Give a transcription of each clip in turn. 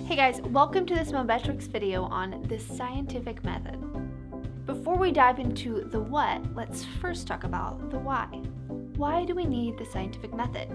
Hey guys, welcome to this Mometrics video on the scientific method. Before we dive into the what, let's first talk about the why. Why do we need the scientific method?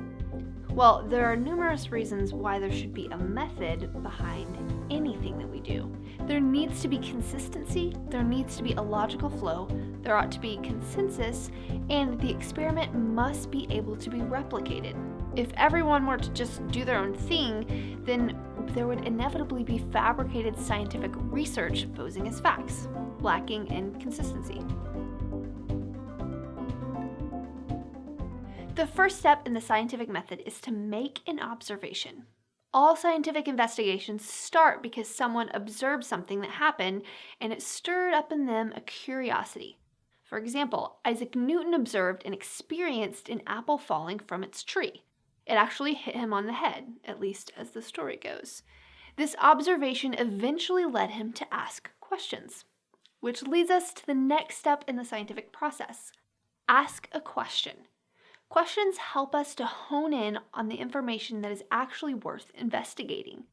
Well, there are numerous reasons why there should be a method behind anything that we do. There needs to be consistency, there needs to be a logical flow, there ought to be consensus, and the experiment must be able to be replicated. If everyone were to just do their own thing, then there would inevitably be fabricated scientific research posing as facts, lacking in consistency. The first step in the scientific method is to make an observation. All scientific investigations start because someone observed something that happened and it stirred up in them a curiosity. For example, Isaac Newton observed and experienced an apple falling from its tree. It actually hit him on the head, at least as the story goes. This observation eventually led him to ask questions, which leads us to the next step in the scientific process. Ask a question. Questions help us to hone in on the information that is actually worth investigating.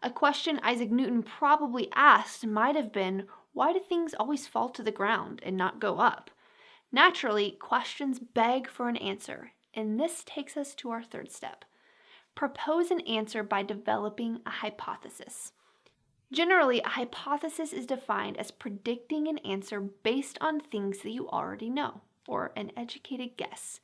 A question Isaac Newton probably asked might have been, why do things always fall to the ground and not go up? Naturally, questions beg for an answer, and this takes us to our third step. Propose an answer by developing a hypothesis. Generally, a hypothesis is defined as predicting an answer based on things that you already know, or an educated guess.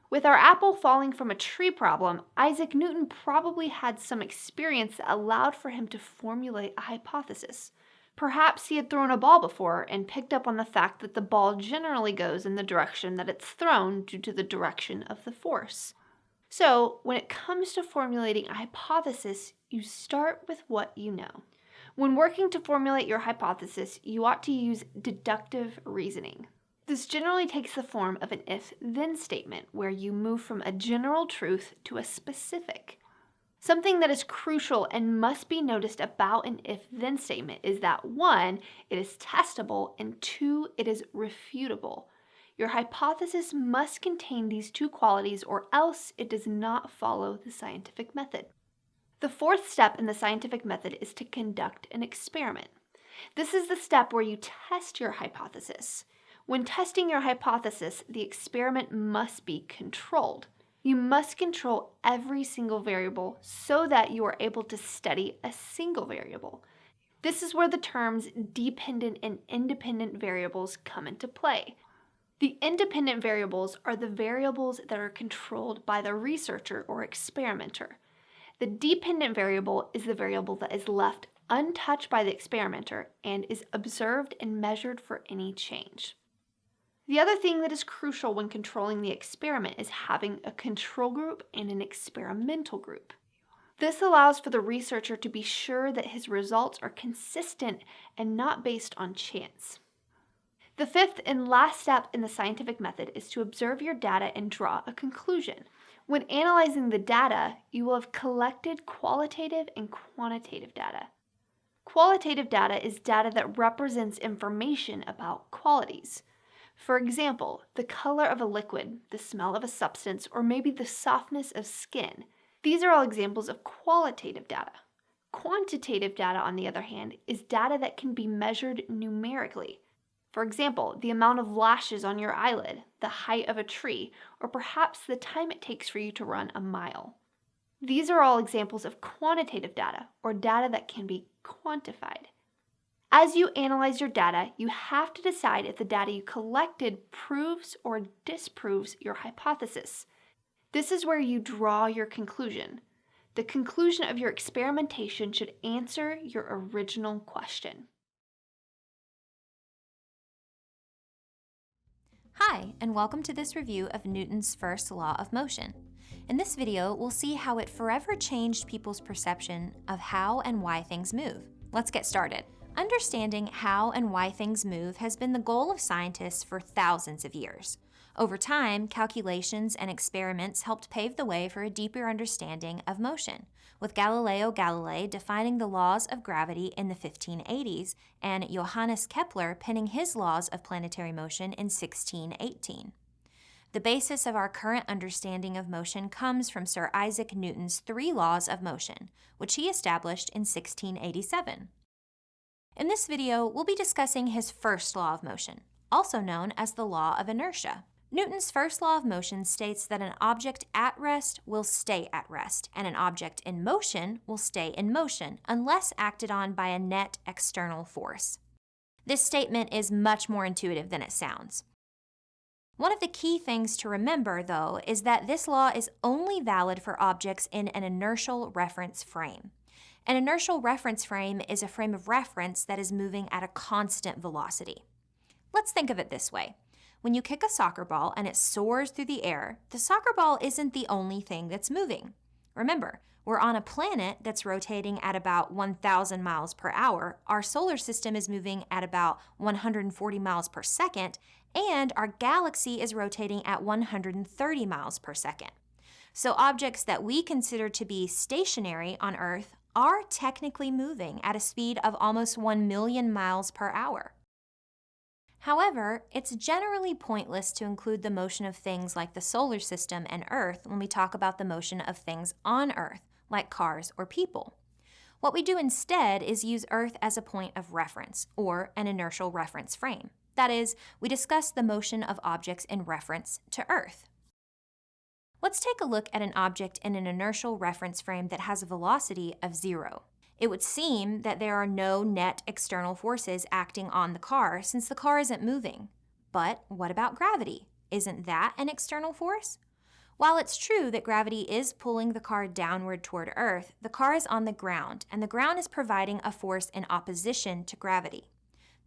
With our apple falling from a tree problem, Isaac Newton probably had some experience that allowed for him to formulate a hypothesis. Perhaps he had thrown a ball before and picked up on the fact that the ball generally goes in the direction that it's thrown due to the direction of the force. So, when it comes to formulating a hypothesis, you start with what you know. When working to formulate your hypothesis, you ought to use deductive reasoning. This generally takes the form of an if-then statement where you move from a general truth to a specific. Something that is crucial and must be noticed about an if-then statement is that 1, it is testable, and 2, it is refutable. Your hypothesis must contain these two qualities or else it does not follow the scientific method. The fourth step in the scientific method is to conduct an experiment. This is the step where you test your hypothesis. When testing your hypothesis, the experiment must be controlled. You must control every single variable so that you are able to study a single variable. This is where the terms dependent and independent variables come into play. The independent variables are the variables that are controlled by the researcher or experimenter. The dependent variable is the variable that is left untouched by the experimenter and is observed and measured for any change. The other thing that is crucial when controlling the experiment is having a control group and an experimental group. This allows for the researcher to be sure that his results are consistent and not based on chance. The fifth and last step in the scientific method is to observe your data and draw a conclusion. When analyzing the data, you will have collected qualitative and quantitative data. Qualitative data is data that represents information about qualities. For example, the color of a liquid, the smell of a substance, or maybe the softness of skin. These are all examples of qualitative data. Quantitative data, on the other hand, is data that can be measured numerically. For example, the amount of lashes on your eyelid, the height of a tree, or perhaps the time it takes for you to run a mile. These are all examples of quantitative data, or data that can be quantified. As you analyze your data, you have to decide if the data you collected proves or disproves your hypothesis. This is where you draw your conclusion. The conclusion of your experimentation should answer your original question. Hi, and welcome to this review of Newton's first law of motion. In this video, we'll see how it forever changed people's perception of how and why things move. Let's get started. Understanding how and why things move has been the goal of scientists for thousands of years. Over time, calculations and experiments helped pave the way for a deeper understanding of motion, with Galileo Galilei defining the laws of gravity in the 1580s and Johannes Kepler penning his laws of planetary motion in 1618. The basis of our current understanding of motion comes from Sir Isaac Newton's 3 laws of motion, which he established in 1687. In this video, we'll be discussing his first law of motion, also known as the law of inertia. Newton's first law of motion states that an object at rest will stay at rest, and an object in motion will stay in motion unless acted on by a net external force. This statement is much more intuitive than it sounds. One of the key things to remember, though, is that this law is only valid for objects in an inertial reference frame. An inertial reference frame is a frame of reference that is moving at a constant velocity. Let's think of it this way. When you kick a soccer ball and it soars through the air, the soccer ball isn't the only thing that's moving. Remember, we're on a planet that's rotating at about 1,000 miles per hour, our solar system is moving at about 140 miles per second, and our galaxy is rotating at 130 miles per second. So objects that we consider to be stationary on Earth are technically moving at a speed of almost 1 million miles per hour. However, it's generally pointless to include the motion of things like the solar system and Earth when we talk about the motion of things on Earth, like cars or people. What we do instead is use Earth as a point of reference, or an inertial reference frame. That is, we discuss the motion of objects in reference to Earth. Let's take a look at an object in an inertial reference frame that has a velocity of 0. It would seem that there are no net external forces acting on the car since the car isn't moving. But what about gravity? Isn't that an external force? While it's true that gravity is pulling the car downward toward Earth, the car is on the ground, and the ground is providing a force in opposition to gravity.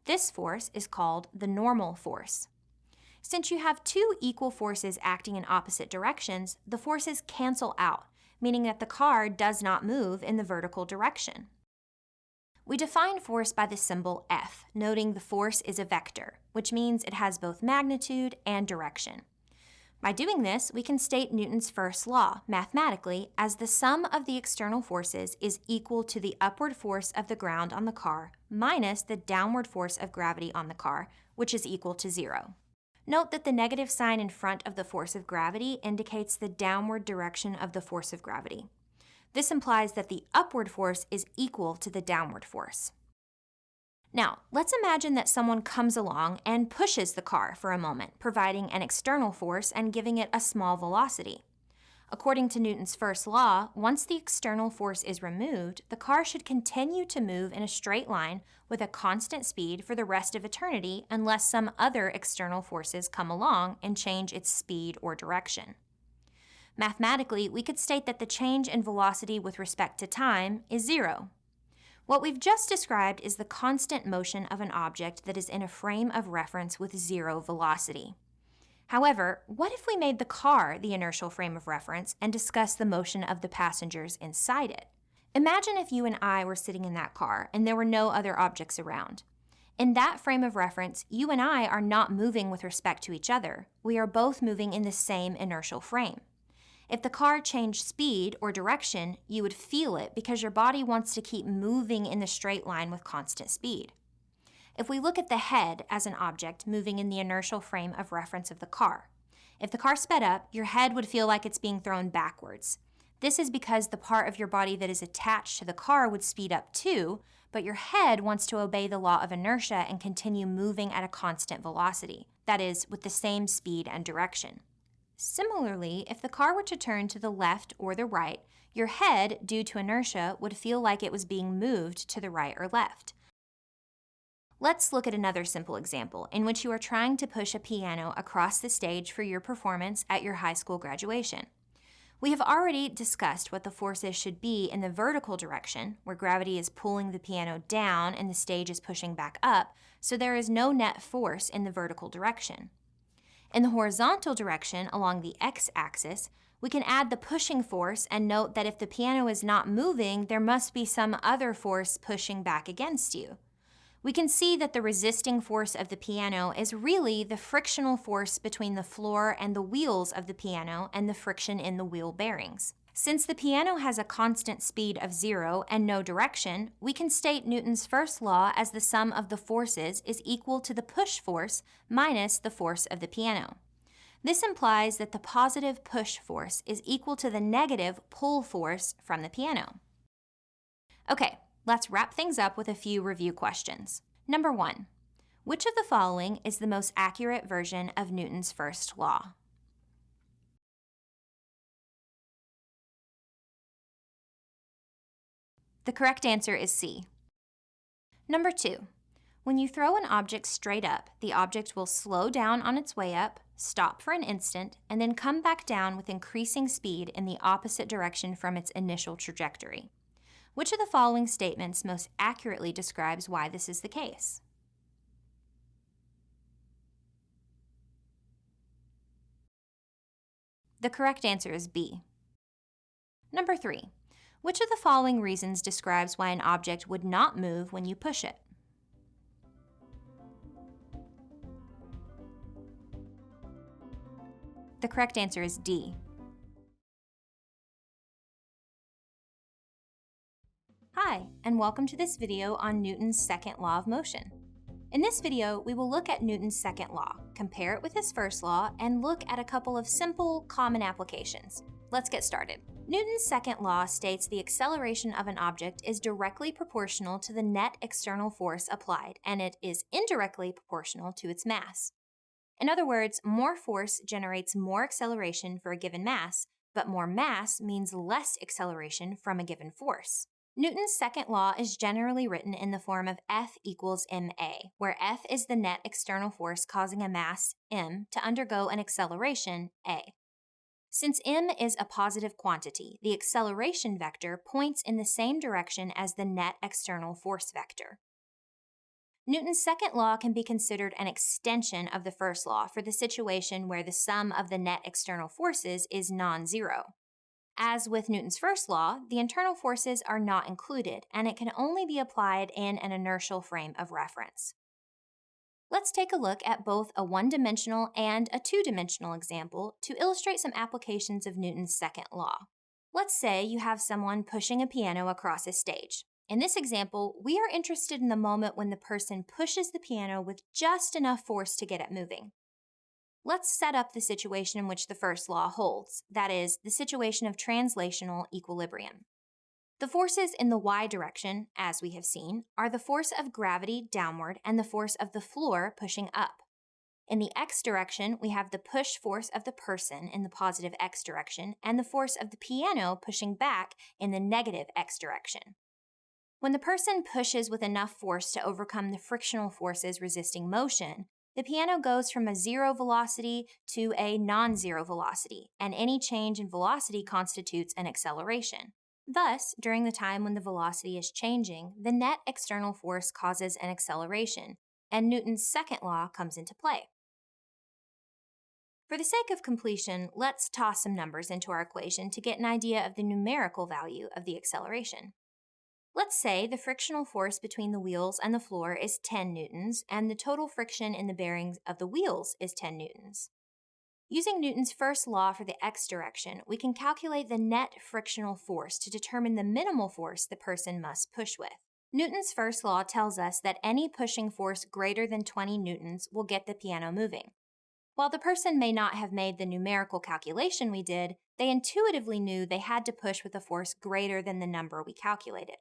This force is called the normal force. Since you have 2 equal forces acting in opposite directions, the forces cancel out, meaning that the car does not move in the vertical direction. We define force by the symbol F, noting the force is a vector, which means it has both magnitude and direction. By doing this, we can state Newton's first law, mathematically, as the sum of the external forces is equal to the upward force of the ground on the car minus the downward force of gravity on the car, which is equal to 0. Note that the negative sign in front of the force of gravity indicates the downward direction of the force of gravity. This implies that the upward force is equal to the downward force. Now, let's imagine that someone comes along and pushes the car for a moment, providing an external force and giving it a small velocity. According to Newton's first law, once the external force is removed, the car should continue to move in a straight line with a constant speed for the rest of eternity unless some other external forces come along and change its speed or direction. Mathematically, we could state that the change in velocity with respect to time is 0. What we've just described is the constant motion of an object that is in a frame of reference with 0 velocity. However, what if we made the car the inertial frame of reference and discussed the motion of the passengers inside it? Imagine if you and I were sitting in that car and there were no other objects around. In that frame of reference, you and I are not moving with respect to each other. We are both moving in the same inertial frame. If the car changed speed or direction, you would feel it because your body wants to keep moving in the straight line with constant speed. If we look at the head as an object moving in the inertial frame of reference of the car, if the car sped up, your head would feel like it's being thrown backwards. This is because the part of your body that is attached to the car would speed up too, but your head wants to obey the law of inertia and continue moving at a constant velocity, that is, with the same speed and direction. Similarly, if the car were to turn to the left or the right, your head, due to inertia, would feel like it was being moved to the right or left. Let's look at another simple example in which you are trying to push a piano across the stage for your performance at your high school graduation. We have already discussed what the forces should be in the vertical direction, where gravity is pulling the piano down and the stage is pushing back up, so there is no net force in the vertical direction. In the horizontal direction, along the x-axis, we can add the pushing force and note that if the piano is not moving, there must be some other force pushing back against you. We can see that the resisting force of the piano is really the frictional force between the floor and the wheels of the piano and the friction in the wheel bearings. Since the piano has a constant speed of 0 and no direction, we can state Newton's first law as the sum of the forces is equal to the push force minus the force of the piano. This implies that the positive push force is equal to the negative pull force from the piano. Okay, let's wrap things up with a few review questions. Number 1. Which of the following is the most accurate version of Newton's first law? The correct answer is C. Number 2. When you throw an object straight up, the object will slow down on its way up, stop for an instant, and then come back down with increasing speed in the opposite direction from its initial trajectory. Which of the following statements most accurately describes why this is the case? The correct answer is B. Number 3. Which of the following reasons describes why an object would not move when you push it? The correct answer is D. Hi, and welcome to this video on Newton's second law of motion. In this video, we will look at Newton's second law, compare it with his first law, and look at a couple of simple, common applications. Let's get started. Newton's second law states the acceleration of an object is directly proportional to the net external force applied, and it is indirectly proportional to its mass. In other words, more force generates more acceleration for a given mass, but more mass means less acceleration from a given force. Newton's second law is generally written in the form of F equals ma, where F is the net external force causing a mass, m, to undergo an acceleration, a. Since m is a positive quantity, the acceleration vector points in the same direction as the net external force vector. Newton's second law can be considered an extension of the first law for the situation where the sum of the net external forces is non-zero. As with Newton's first law, the internal forces are not included, and it can only be applied in an inertial frame of reference. Let's take a look at both a one-dimensional and a two-dimensional example to illustrate some applications of Newton's second law. Let's say you have someone pushing a piano across a stage. In this example, we are interested in the moment when the person pushes the piano with just enough force to get it moving. Let's set up the situation in which the first law holds, that is, the situation of translational equilibrium. The forces in the y direction, as we have seen, are the force of gravity downward and the force of the floor pushing up. In the x direction, we have the push force of the person in the positive x direction and the force of the piano pushing back in the negative x direction. When the person pushes with enough force to overcome the frictional forces resisting motion, the piano goes from a zero velocity to a non-zero velocity, and any change in velocity constitutes an acceleration. Thus, during the time when the velocity is changing, the net external force causes an acceleration, and Newton's second law comes into play. For the sake of completion, let's toss some numbers into our equation to get an idea of the numerical value of the acceleration. Let's say the frictional force between the wheels and the floor is 10 newtons, and the total friction in the bearings of the wheels is 10 newtons. Using Newton's first law for the x direction, we can calculate the net frictional force to determine the minimal force the person must push with. Newton's first law tells us that any pushing force greater than 20 newtons will get the piano moving. While the person may not have made the numerical calculation we did, they intuitively knew they had to push with a force greater than the number we calculated.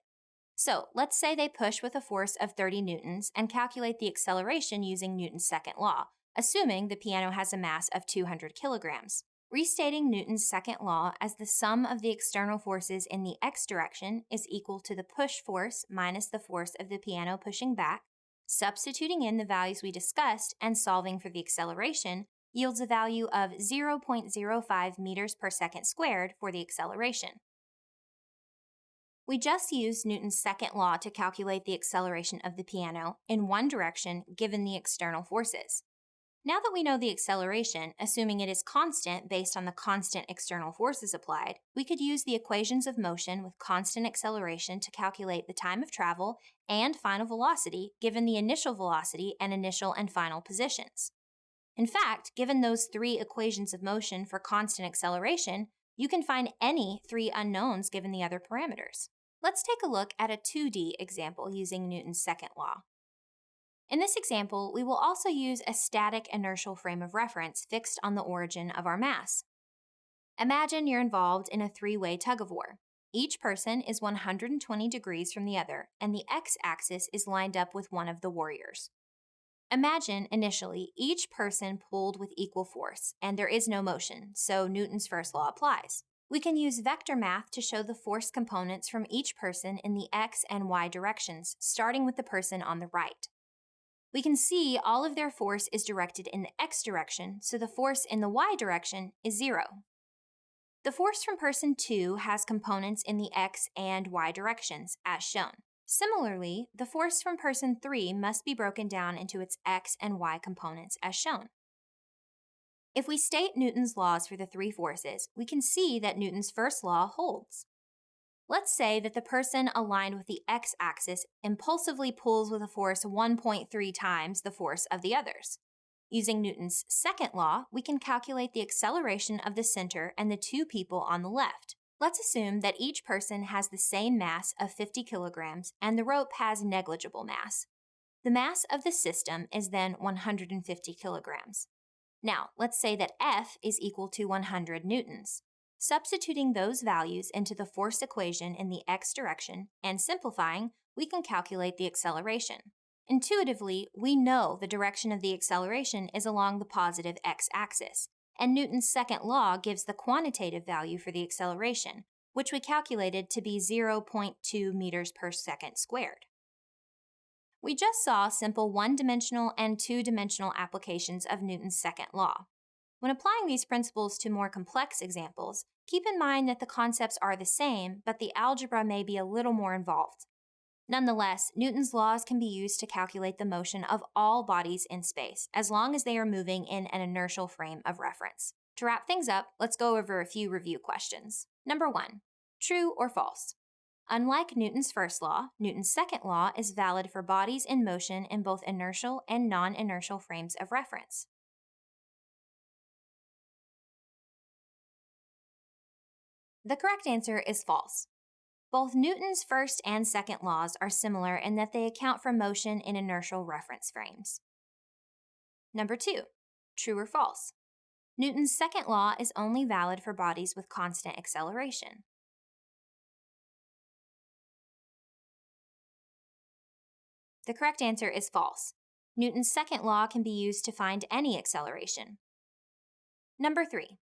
So let's say they push with a force of 30 newtons and calculate the acceleration using Newton's second law, assuming the piano has a mass of 200 kilograms. Restating Newton's second law as the sum of the external forces in the x direction is equal to the push force minus the force of the piano pushing back, substituting in the values we discussed and solving for the acceleration yields a value of 0.05 meters per second squared for the acceleration. We just used Newton's second law to calculate the acceleration of the piano in one direction given the external forces. Now that we know the acceleration, assuming it is constant based on the constant external forces applied, we could use the equations of motion with constant acceleration to calculate the time of travel and final velocity given the initial velocity and initial and final positions. In fact, given those three equations of motion for constant acceleration, you can find any three unknowns given the other parameters. Let's take a look at a 2D example using Newton's second law. In this example, we will also use a static inertial frame of reference fixed on the origin of our mass. Imagine you're involved in a three-way tug-of-war. Each person is 120 degrees from the other, and the x-axis is lined up with one of the warriors. Imagine, initially, each person pulled with equal force, and there is no motion, so Newton's first law applies. We can use vector math to show the force components from each person in the x and y directions, starting with the person on the right. We can see all of their force is directed in the x direction, so the force in the y direction is 0. The force from person 2 has components in the x and y directions, as shown. Similarly, the force from person 3 must be broken down into its x and y components, as shown. If we state Newton's laws for the three forces, we can see that Newton's first law holds. Let's say that the person aligned with the x-axis impulsively pulls with a force 1.3 times the force of the others. Using Newton's second law, we can calculate the acceleration of the center and the two people on the left. Let's assume that each person has the same mass of 50 kilograms and the rope has negligible mass. The mass of the system is then 150 kilograms. Now, let's say that F is equal to 100 newtons. Substituting those values into the force equation in the x direction and simplifying, we can calculate the acceleration. Intuitively, we know the direction of the acceleration is along the positive x-axis, and Newton's second law gives the quantitative value for the acceleration, which we calculated to be 0.2 meters per second squared. We just saw simple one-dimensional and two-dimensional applications of Newton's second law. When applying these principles to more complex examples, keep in mind that the concepts are the same, but the algebra may be a little more involved. Nonetheless, Newton's laws can be used to calculate the motion of all bodies in space, as long as they are moving in an inertial frame of reference. To wrap things up, let's go over a few review questions. Number 1. True or false? Unlike Newton's first law, Newton's second law is valid for bodies in motion in both inertial and non-inertial frames of reference. The correct answer is false. Both Newton's first and second laws are similar in that they account for motion in inertial reference frames. Number 2. True or false? Newton's second law is only valid for bodies with constant acceleration. The correct answer is false. Newton's second law can be used to find any acceleration. Number 3.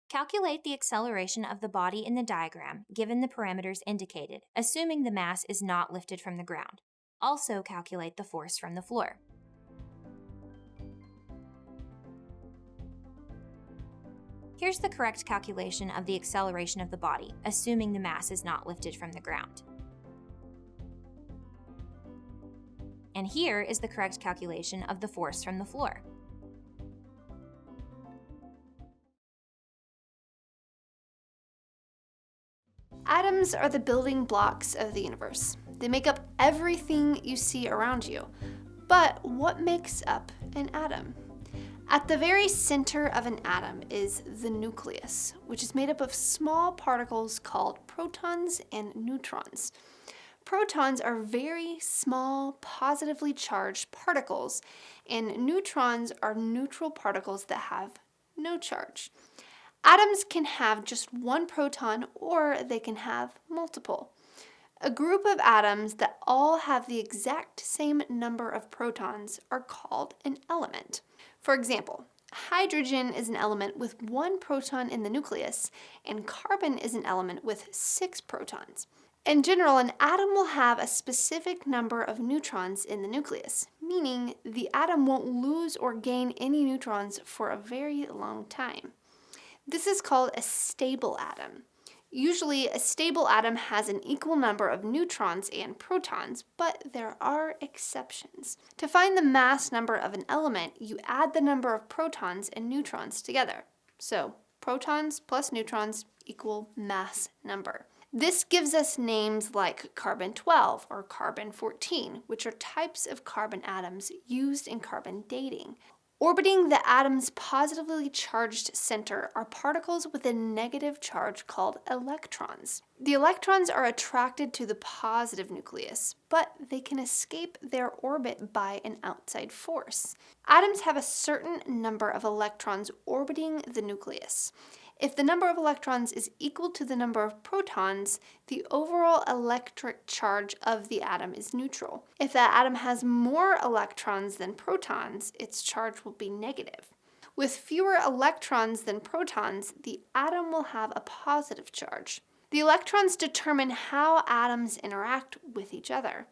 Calculate the acceleration of the body in the diagram given the parameters indicated, assuming the mass is not lifted from the ground. Also calculate the force from the floor. Here's the correct calculation of the acceleration of the body, assuming the mass is not lifted from the ground. And here is the correct calculation of the force from the floor. Atoms are the building blocks of the universe. They make up everything you see around you. But what makes up an atom? At the very center of an atom is the nucleus, which is made up of small particles called protons and neutrons. Protons are very small, positively charged particles, and neutrons are neutral particles that have no charge. Atoms can have just one proton or they can have multiple. A group of atoms that all have the exact same number of protons are called an element. For example, hydrogen is an element with one proton in the nucleus, and carbon is an element with 6 protons. In general, an atom will have a specific number of neutrons in the nucleus, meaning the atom won't lose or gain any neutrons for a very long time. This is called a stable atom. Usually, a stable atom has an equal number of neutrons and protons, but there are exceptions. To find the mass number of an element, you add the number of protons and neutrons together. So, protons plus neutrons equal mass number. This gives us names like carbon-12 or carbon-14, which are types of carbon atoms used in carbon dating. Orbiting the atom's positively charged center are particles with a negative charge called electrons. The electrons are attracted to the positive nucleus, but they can escape their orbit by an outside force. Atoms have a certain number of electrons orbiting the nucleus. If the number of electrons is equal to the number of protons, the overall electric charge of the atom is neutral. If that atom has more electrons than protons, its charge will be negative. With fewer electrons than protons, the atom will have a positive charge. The electrons determine how atoms interact with each other.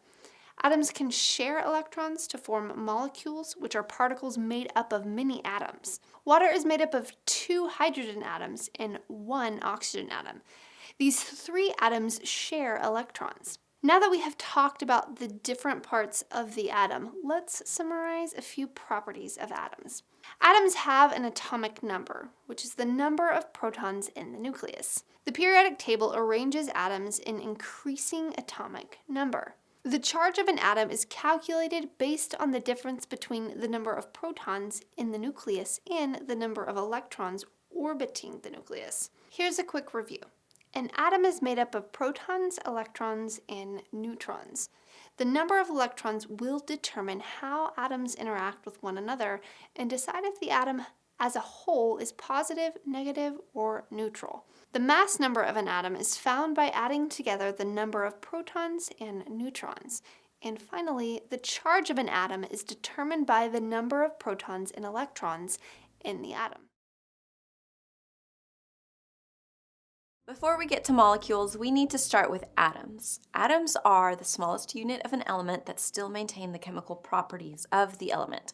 Atoms can share electrons to form molecules, which are particles made up of many atoms. Water is made up of 2 hydrogen atoms and 1 oxygen atom. These 3 atoms share electrons. Now that we have talked about the different parts of the atom, let's summarize a few properties of atoms. Atoms have an atomic number, which is the number of protons in the nucleus. The periodic table arranges atoms in increasing atomic number. The charge of an atom is calculated based on the difference between the number of protons in the nucleus and the number of electrons orbiting the nucleus. Here's a quick review. An atom is made up of protons, electrons, and neutrons. The number of electrons will determine how atoms interact with one another and decide if the atom as a whole is positive, negative, or neutral. The mass number of an atom is found by adding together the number of protons and neutrons. And finally, the charge of an atom is determined by the number of protons and electrons in the atom. Before we get to molecules, we need to start with atoms. Atoms are the smallest unit of an element that still maintain the chemical properties of the element.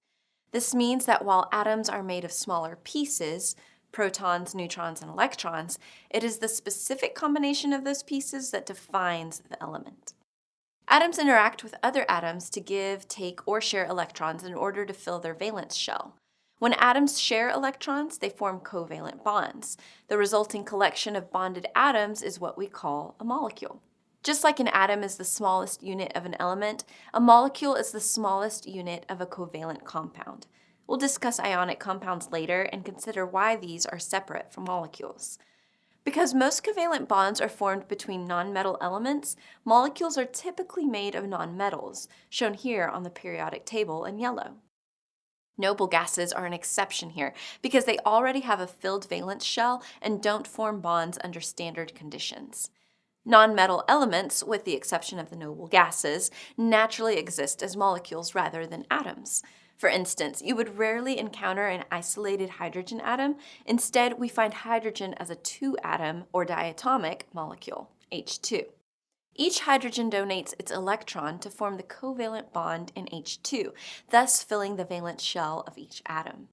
This means that while atoms are made of smaller pieces, protons, neutrons, and electrons, it is the specific combination of those pieces that defines the element. Atoms interact with other atoms to give, take, or share electrons in order to fill their valence shell. When atoms share electrons, they form covalent bonds. The resulting collection of bonded atoms is what we call a molecule. Just like an atom is the smallest unit of an element, a molecule is the smallest unit of a covalent compound. We'll discuss ionic compounds later and consider why these are separate from molecules. Because most covalent bonds are formed between nonmetal elements, molecules are typically made of nonmetals, shown here on the periodic table in yellow. Noble gases are an exception here because they already have a filled valence shell and don't form bonds under standard conditions. Nonmetal elements, with the exception of the noble gases, naturally exist as molecules rather than atoms. For instance, you would rarely encounter an isolated hydrogen atom. Instead, we find hydrogen as a 2-atom or diatomic molecule, H2. Each hydrogen donates its electron to form the covalent bond in H2, thus filling the valence shell of each atom.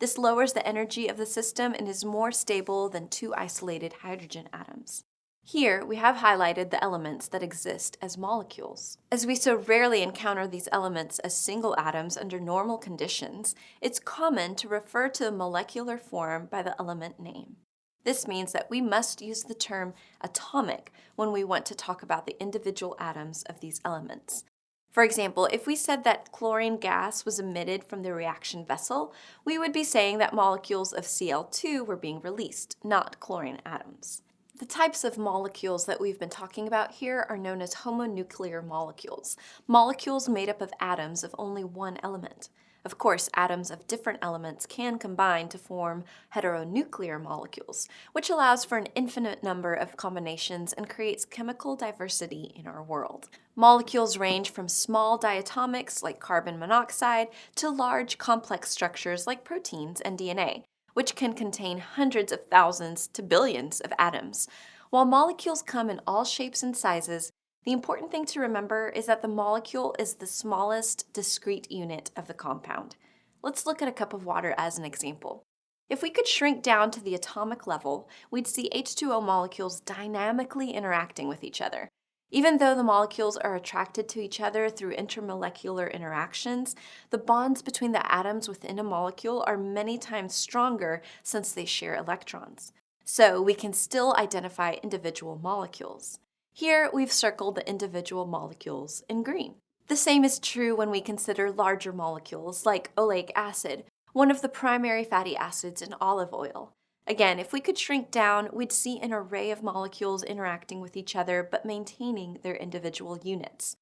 This lowers the energy of the system and is more stable than 2 isolated hydrogen atoms. Here, we have highlighted the elements that exist as molecules. As we so rarely encounter these elements as single atoms under normal conditions, it's common to refer to the molecular form by the element name. This means that we must use the term atomic when we want to talk about the individual atoms of these elements. For example, if we said that chlorine gas was emitted from the reaction vessel, we would be saying that molecules of Cl2 were being released, not chlorine atoms. The types of molecules that we've been talking about here are known as homonuclear molecules, molecules made up of atoms of only one element. Of course, atoms of different elements can combine to form heteronuclear molecules, which allows for an infinite number of combinations and creates chemical diversity in our world. Molecules range from small diatomics like carbon monoxide to large complex structures like proteins and DNA, which can contain hundreds of thousands to billions of atoms. While molecules come in all shapes and sizes, the important thing to remember is that the molecule is the smallest discrete unit of the compound. Let's look at a cup of water as an example. If we could shrink down to the atomic level, we'd see H2O molecules dynamically interacting with each other. Even though the molecules are attracted to each other through intermolecular interactions, the bonds between the atoms within a molecule are many times stronger since they share electrons. So we can still identify individual molecules. Here, we've circled the individual molecules in green. The same is true when we consider larger molecules like oleic acid, one of the primary fatty acids in olive oil. Again, if we could shrink down, we'd see an array of molecules interacting with each other but maintaining their individual units.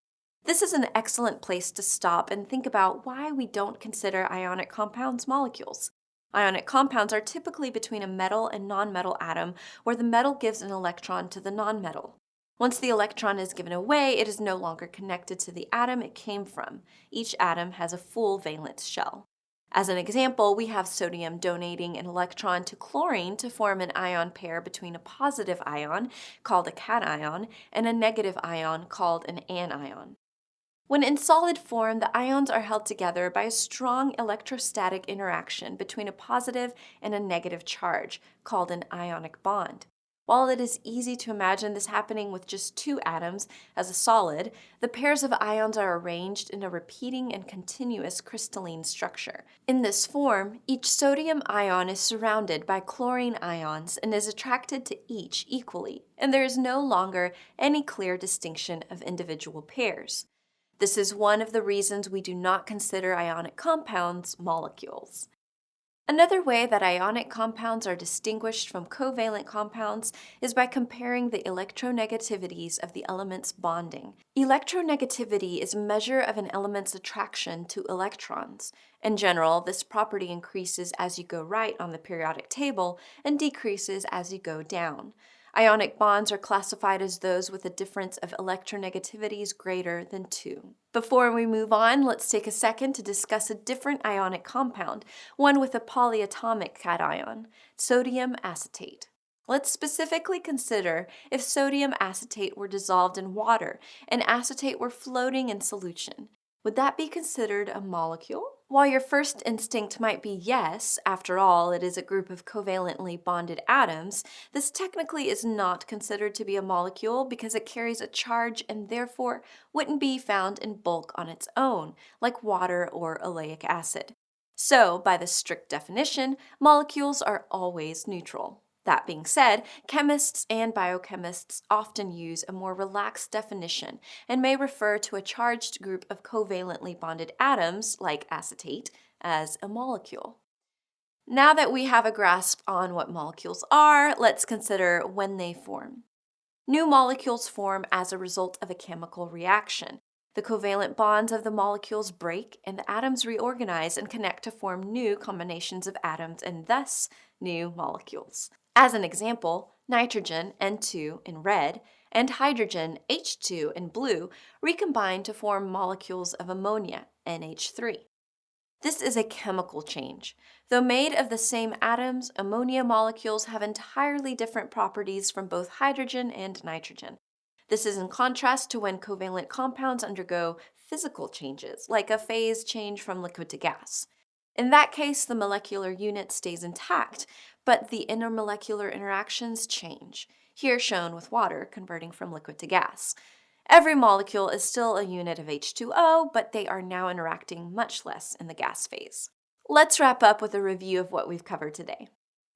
This is an excellent place to stop and think about why we don't consider ionic compounds molecules. Ionic compounds are typically between a metal and nonmetal atom, where the metal gives an electron to the nonmetal. Once the electron is given away, it is no longer connected to the atom it came from. Each atom has a full valence shell. As an example, we have sodium donating an electron to chlorine to form an ion pair between a positive ion, called a cation, and a negative ion, called an anion. When in solid form, the ions are held together by a strong electrostatic interaction between a positive and a negative charge, called an ionic bond. While it is easy to imagine this happening with just two atoms as a solid, the pairs of ions are arranged in a repeating and continuous crystalline structure. In this form, each sodium ion is surrounded by chlorine ions and is attracted to each equally, and there is no longer any clear distinction of individual pairs. This is one of the reasons we do not consider ionic compounds molecules. Another way that ionic compounds are distinguished from covalent compounds is by comparing the electronegativities of the elements bonding. Electronegativity is a measure of an element's attraction to electrons. In general, this property increases as you go right on the periodic table and decreases as you go down. Ionic bonds are classified as those with a difference of electronegativities greater than 2. Before we move on, let's take a second to discuss a different ionic compound, one with a polyatomic cation, sodium acetate. Let's specifically consider if sodium acetate were dissolved in water and acetate were floating in solution. Would that be considered a molecule? While your first instinct might be yes, after all, it is a group of covalently bonded atoms, this technically is not considered to be a molecule because it carries a charge and therefore wouldn't be found in bulk on its own, like water or oleic acid. So, by the strict definition, molecules are always neutral. That being said, chemists and biochemists often use a more relaxed definition and may refer to a charged group of covalently bonded atoms, like acetate, as a molecule. Now that we have a grasp on what molecules are, let's consider when they form. New molecules form as a result of a chemical reaction. The covalent bonds of the molecules break and the atoms reorganize and connect to form new combinations of atoms and thus new molecules. As an example, nitrogen, N2 in red, and hydrogen, H2 in blue, recombine to form molecules of ammonia, NH3. This is a chemical change. Though made of the same atoms, ammonia molecules have entirely different properties from both hydrogen and nitrogen. This is in contrast to when covalent compounds undergo physical changes, like a phase change from liquid to gas. In that case, the molecular unit stays intact, but the intermolecular interactions change, here shown with water converting from liquid to gas. Every molecule is still a unit of H2O, but they are now interacting much less in the gas phase. Let's wrap up with a review of what we've covered today.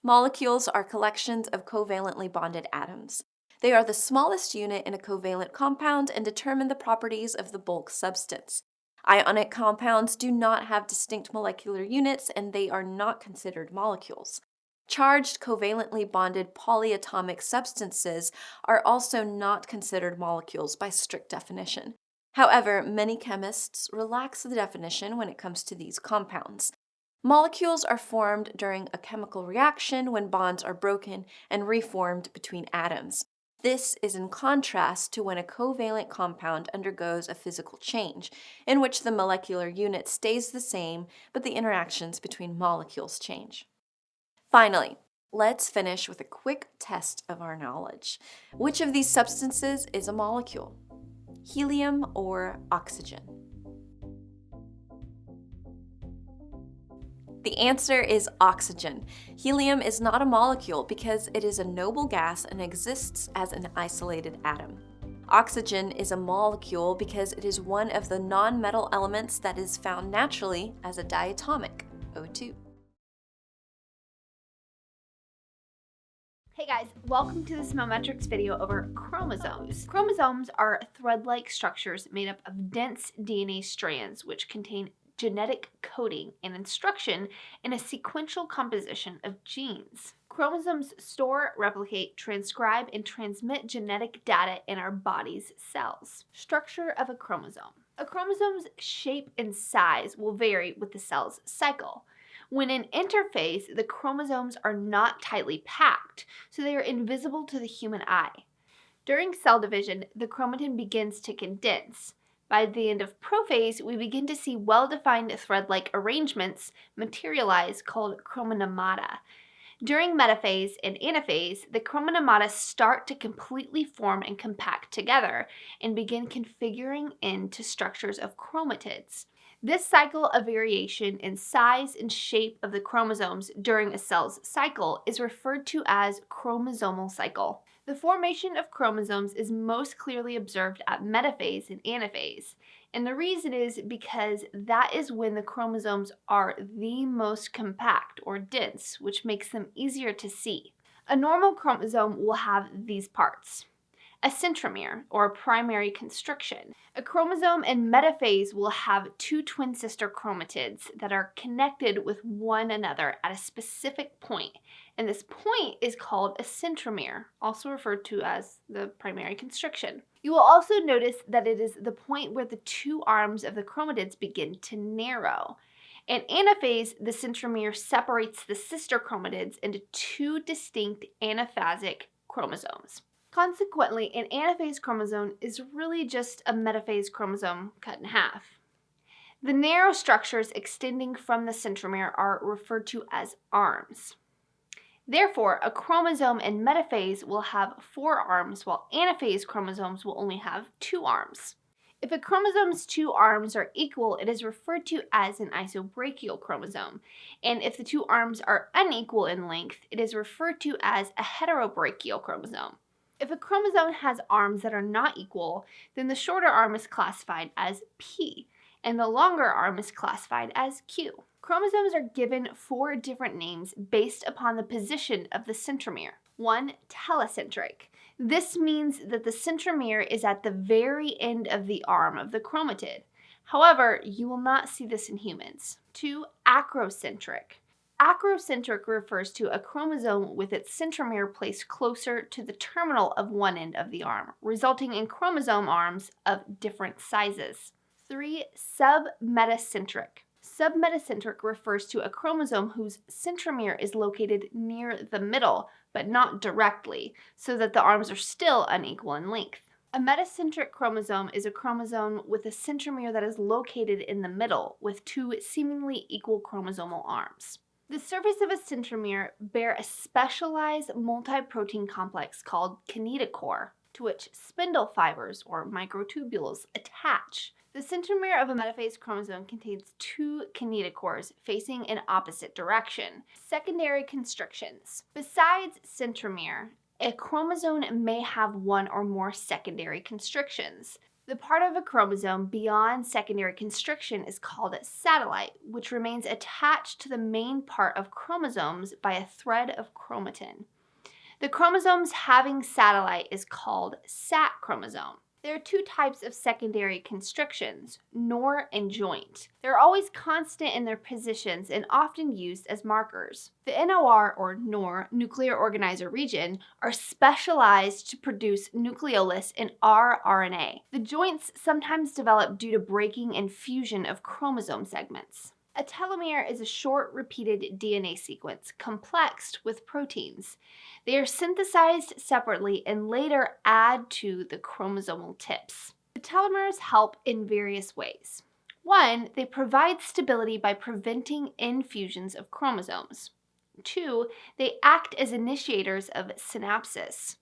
Molecules are collections of covalently bonded atoms. They are the smallest unit in a covalent compound and determine the properties of the bulk substance. Ionic compounds do not have distinct molecular units and they are not considered molecules. Charged covalently bonded polyatomic substances are also not considered molecules by strict definition. However, many chemists relax the definition when it comes to these compounds. Molecules are formed during a chemical reaction when bonds are broken and reformed between atoms. This is in contrast to when a covalent compound undergoes a physical change, in which the molecular unit stays the same, but the interactions between molecules change. Finally, let's finish with a quick test of our knowledge. Which of these substances is a molecule? Helium or oxygen? The answer is oxygen. Helium is not a molecule because it is a noble gas and exists as an isolated atom. Oxygen is a molecule because it is one of the non-metal elements that is found naturally as a diatomic, O2. Hey guys, welcome to this Metrics video over chromosomes. Chromosomes are thread-like structures made up of dense DNA strands which contain genetic coding and instruction in a sequential composition of genes. Chromosomes store, replicate, transcribe, and transmit genetic data in our body's cells. Structure of a chromosome. A chromosome's shape and size will vary with the cell's cycle. When in interphase, the chromosomes are not tightly packed, so they are invisible to the human eye. During cell division, the chromatin begins to condense. By the end of prophase, we begin to see well-defined thread-like arrangements materialize called chromonomata. During metaphase and anaphase, the chromonomata start to completely form and compact together and begin configuring into structures of chromatids. This cycle of variation in size and shape of the chromosomes during a cell's cycle is referred to as chromosomal cycle. The formation of chromosomes is most clearly observed at metaphase and anaphase, and the reason is because that is when the chromosomes are the most compact or dense, which makes them easier to see. A normal chromosome will have these parts: a centromere, or primary constriction. A chromosome in metaphase will have two twin sister chromatids that are connected with one another at a specific point, and this point is called a centromere, also referred to as the primary constriction. You will also notice that it is the point where the two arms of the chromatids begin to narrow. In anaphase, the centromere separates the sister chromatids into two distinct anaphasic chromosomes. Consequently, an anaphase chromosome is really just a metaphase chromosome cut in half. The narrow structures extending from the centromere are referred to as arms. Therefore, a chromosome in metaphase will have 4 arms, while anaphase chromosomes will only have 2 arms. If a chromosome's 2 arms are equal, it is referred to as an isobrachial chromosome, and if the 2 arms are unequal in length, it is referred to as a heterobrachial chromosome. If a chromosome has arms that are not equal, then the shorter arm is classified as P, and the longer arm is classified as Q. Chromosomes are given 4 different names based upon the position of the centromere. 1. Telecentric. This means that the centromere is at the very end of the arm of the chromatid. However, you will not see this in humans. 2. Acrocentric. Acrocentric refers to a chromosome with its centromere placed closer to the terminal of one end of the arm, resulting in chromosome arms of different sizes. 3. Submetacentric. Submetacentric refers to a chromosome whose centromere is located near the middle, but not directly, so that the arms are still unequal in length. A metacentric chromosome is a chromosome with a centromere that is located in the middle, with 2 seemingly equal chromosomal arms. The surface of a centromere bears a specialized multi-protein complex called kinetochore, to which spindle fibers or microtubules attach. The centromere of a metaphase chromosome contains 2 kinetochores facing in opposite direction. Secondary constrictions. Besides centromere, a chromosome may have 1 or more secondary constrictions. The part of a chromosome beyond secondary constriction is called a satellite, which remains attached to the main part of chromosomes by a thread of chromatin. The chromosomes having satellite is called sat chromosome. There are 2 types of secondary constrictions, NOR and joint. They're always constant in their positions and often used as markers. The NOR, or NOR, nuclear organizer region, are specialized to produce nucleolus and rRNA. The joints sometimes develop due to breaking and fusion of chromosome segments. A telomere is a short repeated DNA sequence complexed with proteins. They are synthesized separately and later add to the chromosomal tips. The telomeres help in various ways. 1, they provide stability by preventing infusions of chromosomes. 2, they act as initiators of synapsis.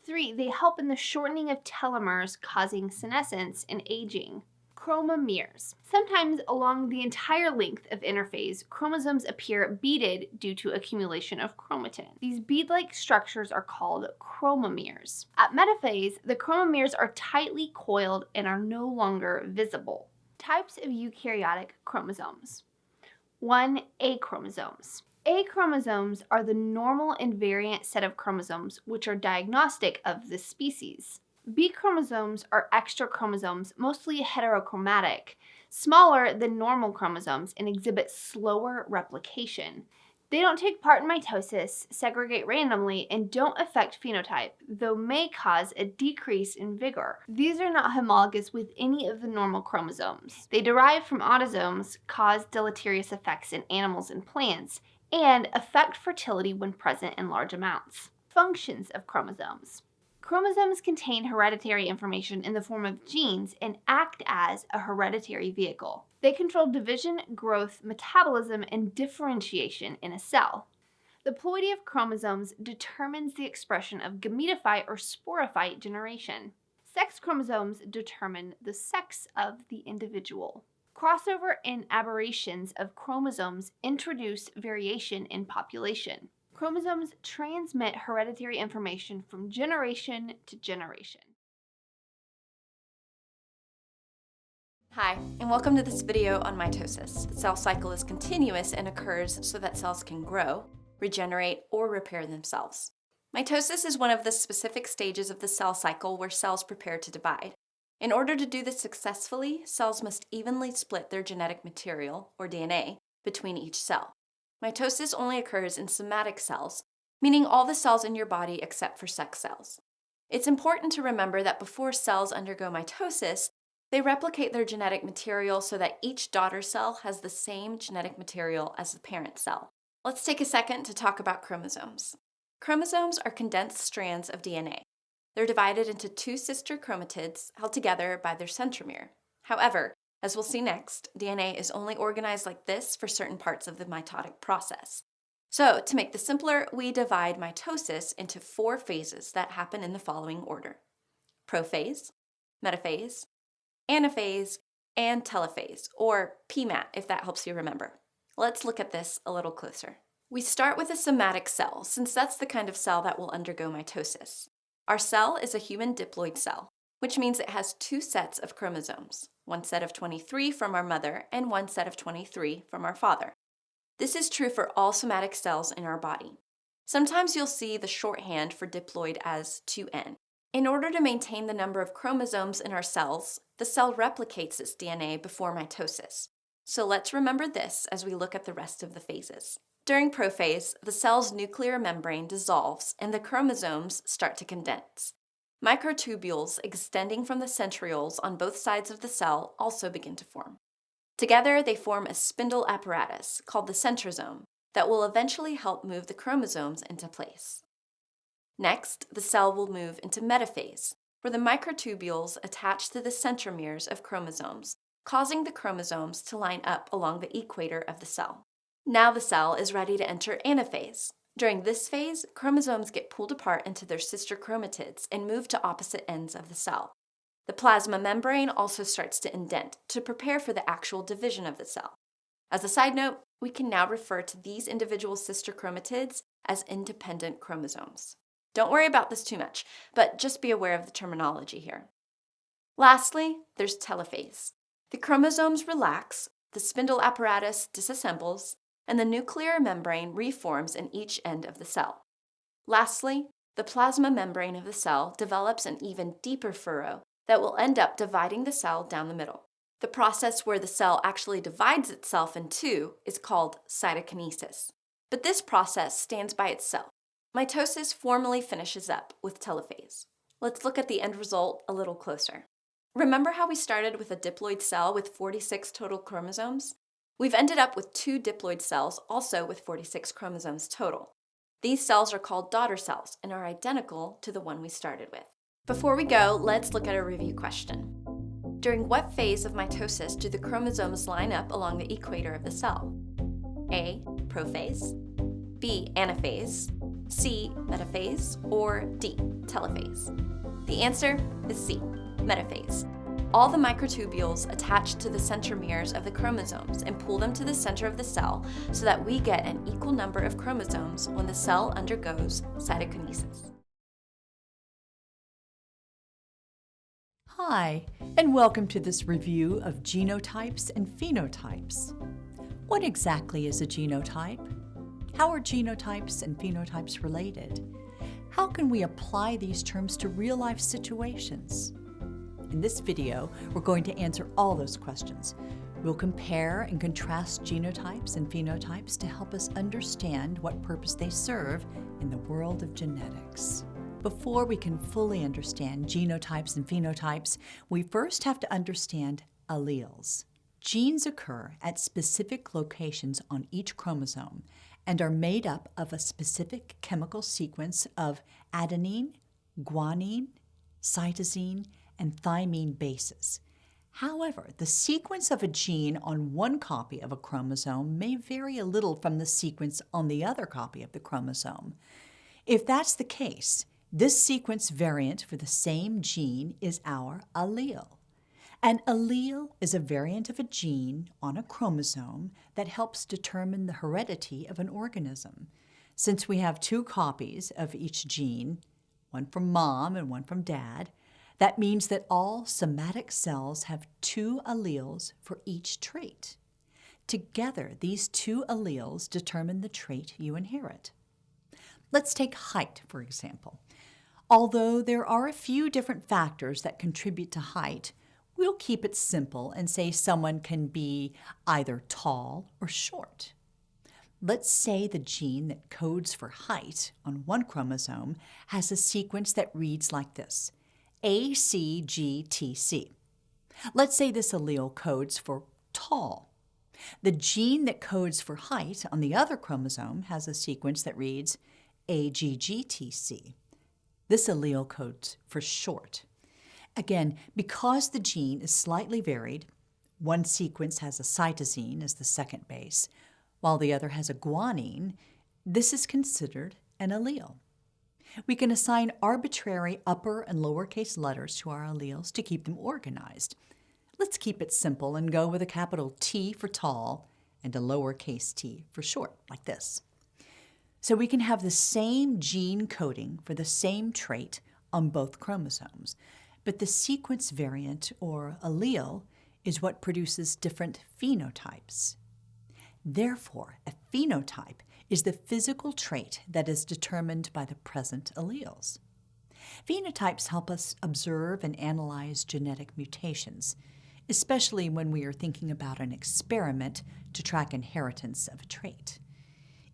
3, they help in the shortening of telomeres, causing senescence and aging. Chromomeres. Sometimes along the entire length of interphase, chromosomes appear beaded due to accumulation of chromatin. These bead-like structures are called chromomeres. At metaphase, the chromomeres are tightly coiled and are no longer visible. Types of eukaryotic chromosomes. 1. A chromosomes. A chromosomes are the normal invariant set of chromosomes which are diagnostic of the species. B chromosomes are extra chromosomes, mostly heterochromatic. smaller than normal chromosomes and exhibit slower replication. They don't take part in mitosis, segregate randomly, and don't affect phenotype, though may cause a decrease in vigor. These are not homologous with any of the normal chromosomes. They derive from autosomes, cause deleterious effects in animals and plants, and affect fertility when present in large amounts. Functions of chromosomes. Chromosomes contain hereditary information in the form of genes and act as a hereditary vehicle. They control division, growth, metabolism, and differentiation in a cell. The ploidy of chromosomes determines the expression of gametophyte or sporophyte generation. Sex chromosomes determine the sex of the individual. Crossover and aberrations of chromosomes introduce variation in population. Chromosomes transmit hereditary information from generation to generation. Hi, and welcome to this video on mitosis. The cell cycle is continuous and occurs so that cells can grow, regenerate, or repair themselves. Mitosis is one of the specific stages of the cell cycle where cells prepare to divide. In order to do this successfully, cells must evenly split their genetic material, or DNA, between each cell. Mitosis only occurs in somatic cells, meaning all the cells in your body except for sex cells. It's important to remember that before cells undergo mitosis, they replicate their genetic material so that each daughter cell has the same genetic material as the parent cell. Let's take a second to talk about chromosomes. Chromosomes are condensed strands of DNA. They're divided into two sister chromatids held together by their centromere. However, as we'll see next, DNA is only organized like this for certain parts of the mitotic process. So, to make this simpler, we divide mitosis into 4 phases that happen in the following order: prophase, metaphase, anaphase, and telophase, or PMAT if that helps you remember. Let's look at this a little closer. We start with a somatic cell, since that's the kind of cell that will undergo mitosis. Our cell is a human diploid cell, which means it has 2 sets of chromosomes, one set of 23 from our mother and one set of 23 from our father. This is true for all somatic cells in our body. Sometimes you'll see the shorthand for diploid as 2N. In order to maintain the number of chromosomes in our cells, the cell replicates its DNA before mitosis. So let's remember this as we look at the rest of the phases. During prophase, the cell's nuclear membrane dissolves and the chromosomes start to condense. Microtubules extending from the centrioles on both sides of the cell also begin to form. Together, they form a spindle apparatus called the centrosome that will eventually help move the chromosomes into place. Next, the cell will move into metaphase, where the microtubules attach to the centromeres of chromosomes, causing the chromosomes to line up along the equator of the cell. Now the cell is ready to enter anaphase. During this phase, chromosomes get pulled apart into their sister chromatids and move to opposite ends of the cell. The plasma membrane also starts to indent to prepare for the actual division of the cell. As a side note, we can now refer to these individual sister chromatids as independent chromosomes. Don't worry about this too much, but just be aware of the terminology here. Lastly, there's telophase. The chromosomes relax, the spindle apparatus disassembles, and the nuclear membrane reforms in each end of the cell. Lastly, the plasma membrane of the cell develops an even deeper furrow that will end up dividing the cell down the middle. The process where the cell actually divides itself in two is called cytokinesis. But this process stands by itself. Mitosis formally finishes up with telophase. Let's look at the end result a little closer. Remember how we started with a diploid cell with 46 total chromosomes? We've ended up with 2 diploid cells, also with 46 chromosomes total. These cells are called daughter cells and are identical to the one we started with. Before we go, let's look at a review question. During what phase of mitosis do the chromosomes line up along the equator of the cell? A. Prophase, B. Anaphase, C. Metaphase, or D. Telophase? The answer is C. Metaphase. All the microtubules attach to the centromeres of the chromosomes and pull them to the center of the cell so that we get an equal number of chromosomes when the cell undergoes cytokinesis. Hi, and welcome to this review of genotypes and phenotypes. What exactly is a genotype? How are genotypes and phenotypes related? How can we apply these terms to real-life situations? In this video, we're going to answer all those questions. We'll compare and contrast genotypes and phenotypes to help us understand what purpose they serve in the world of genetics. Before we can fully understand genotypes and phenotypes, we first have to understand alleles. Genes occur at specific locations on each chromosome and are made up of a specific chemical sequence of adenine, guanine, cytosine, and thymine bases. However, the sequence of a gene on one copy of a chromosome may vary a little from the sequence on the other copy of the chromosome. If that's the case, this sequence variant for the same gene is our allele. An allele is a variant of a gene on a chromosome that helps determine the heredity of an organism. Since we have two copies of each gene, one from mom and one from dad, that means that all somatic cells have two alleles for each trait. Together, these two alleles determine the trait you inherit. Let's take height, for example. Although there are a few different factors that contribute to height, we'll keep it simple and say someone can be either tall or short. Let's say the gene that codes for height on one chromosome has a sequence that reads like this: ACGTC. Let's say this allele codes for tall. The gene that codes for height on the other chromosome has a sequence that reads AGGTC. This allele codes for short. Again, because the gene is slightly varied, one sequence has a cytosine as the second base, while the other has a guanine, this is considered an allele. We can assign arbitrary upper and lowercase letters to our alleles to keep them organized. Let's keep it simple and go with a capital T for tall and a lowercase t for short, like this. So we can have the same gene coding for the same trait on both chromosomes, but the sequence variant, or allele, is what produces different phenotypes. Therefore, a phenotype is the physical trait that is determined by the present alleles. Phenotypes help us observe and analyze genetic mutations, especially when we are thinking about an experiment to track inheritance of a trait.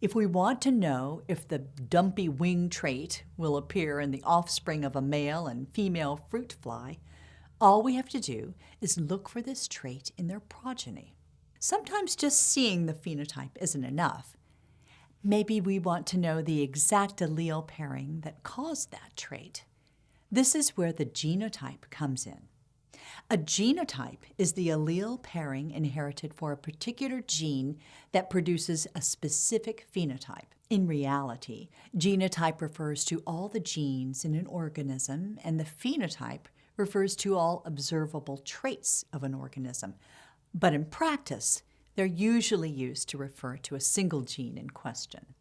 If we want to know if the dumpy wing trait will appear in the offspring of a male and female fruit fly, all we have to do is look for this trait in their progeny. Sometimes just seeing the phenotype isn't enough. Maybe we want to know the exact allele pairing that caused that trait. This is where the genotype comes in. A genotype is the allele pairing inherited for a particular gene that produces a specific phenotype. In reality, genotype refers to all the genes in an organism, and the phenotype refers to all observable traits of an organism. But in practice, they're usually used to refer to a single gene in question.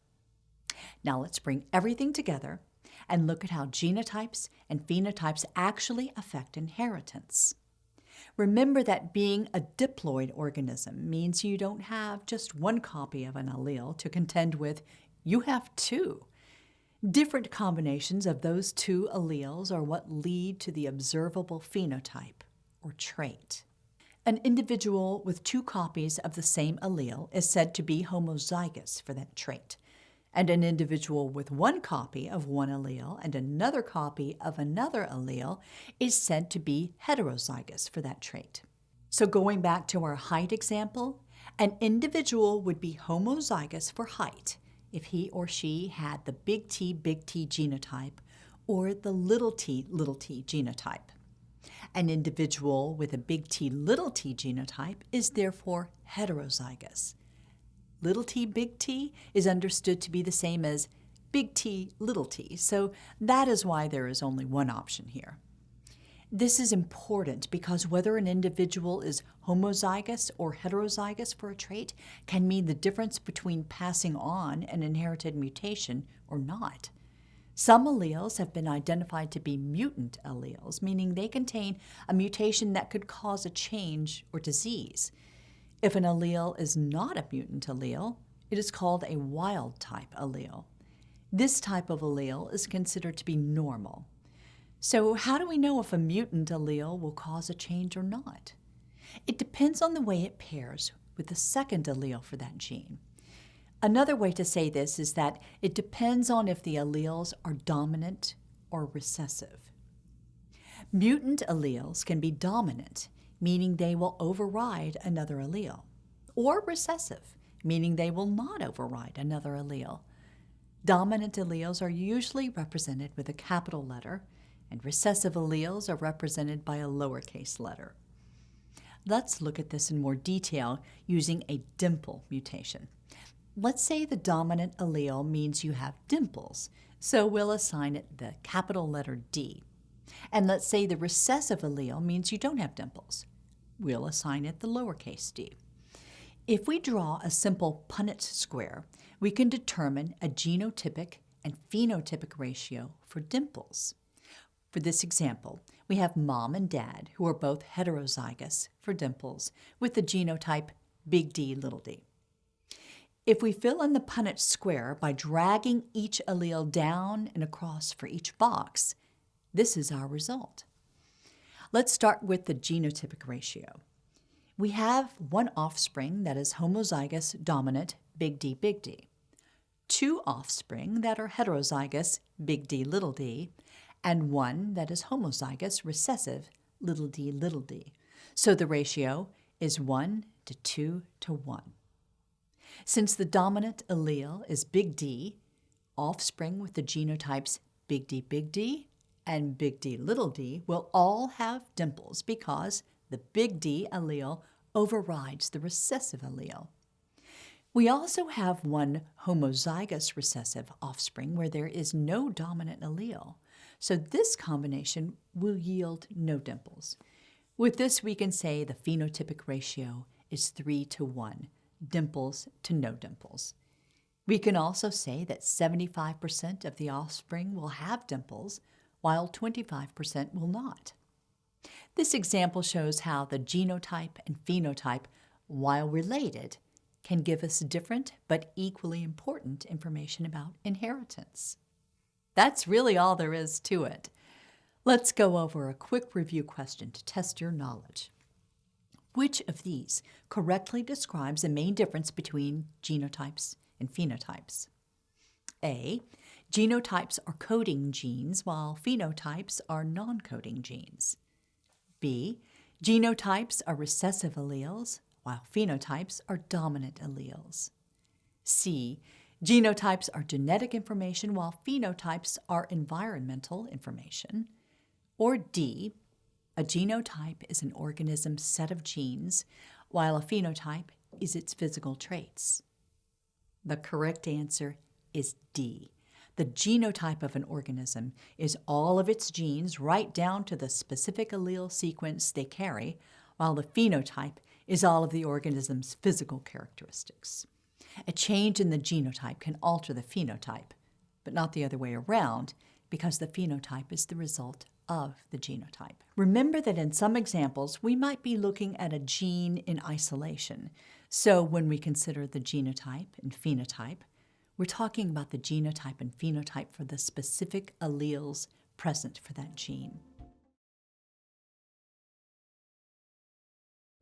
Now let's bring everything together and look at how genotypes and phenotypes actually affect inheritance. Remember that being a diploid organism means you don't have just one copy of an allele to contend with, you have two. Different combinations of those two alleles are what lead to the observable phenotype, or trait. An individual with two copies of the same allele is said to be homozygous for that trait, and an individual with one copy of one allele and another copy of another allele is said to be heterozygous for that trait. So going back to our height example, an individual would be homozygous for height if he or she had the big T genotype or the little t genotype. An individual with a big T genotype is therefore heterozygous. Little t, big T is understood to be the same as big T, little t, so that is why there is only one option here. This is important because whether an individual is homozygous or heterozygous for a trait can mean the difference between passing on an inherited mutation or not. Some alleles have been identified to be mutant alleles, meaning they contain a mutation that could cause a change or disease. If an allele is not a mutant allele, it is called a wild-type allele. This type of allele is considered to be normal. So how do we know if a mutant allele will cause a change or not? It depends on the way it pairs with the second allele for that gene. Another way to say this is that it depends on if the alleles are dominant or recessive. Mutant alleles can be dominant, meaning they will override another allele, or recessive, meaning they will not override another allele. Dominant alleles are usually represented with a capital letter, and recessive alleles are represented by a lowercase letter. Let's look at this in more detail using a dimple mutation. Let's say the dominant allele means you have dimples, so we'll assign it the capital letter D. And let's say the recessive allele means you don't have dimples. We'll assign it the lowercase d. If we draw a simple Punnett square, we can determine a genotypic and phenotypic ratio for dimples. For this example, we have mom and dad who are both heterozygous for dimples with the genotype big D, little d. If we fill in the Punnett square by dragging each allele down and across for each box, this is our result. Let's start with the genotypic ratio. We have one offspring that is homozygous dominant big D, two offspring that are heterozygous big D, little d, and one that is homozygous recessive little d. So the ratio is 1 to 2 to 1. Since the dominant allele is big D, offspring with the genotypes big D, and big D, little d will all have dimples because the big D allele overrides the recessive allele. We also have one homozygous recessive offspring where there is no dominant allele, so this combination will yield no dimples. With this, we can say the phenotypic ratio is 3 to 1, dimples to no dimples. We can also say that 75% of the offspring will have dimples, while 25% will not. This example shows how the genotype and phenotype, while related, can give us different but equally important information about inheritance. That's really all there is to it. Let's go over a quick review question to test your knowledge. Which of these correctly describes the main difference between genotypes and phenotypes? A. Genotypes are coding genes while phenotypes are non-coding genes. B. Genotypes are recessive alleles while phenotypes are dominant alleles. C. Genotypes are genetic information while phenotypes are environmental information. Or D. A genotype is an organism's set of genes while a phenotype is its physical traits. The correct answer is D. The genotype of an organism is all of its genes right down to the specific allele sequence they carry, while the phenotype is all of the organism's physical characteristics. A change in the genotype can alter the phenotype, but not the other way around, because the phenotype is the result of the genotype. Remember that in some examples, we might be looking at a gene in isolation. So when we consider the genotype and phenotype, we're talking about the genotype and phenotype for the specific alleles present for that gene.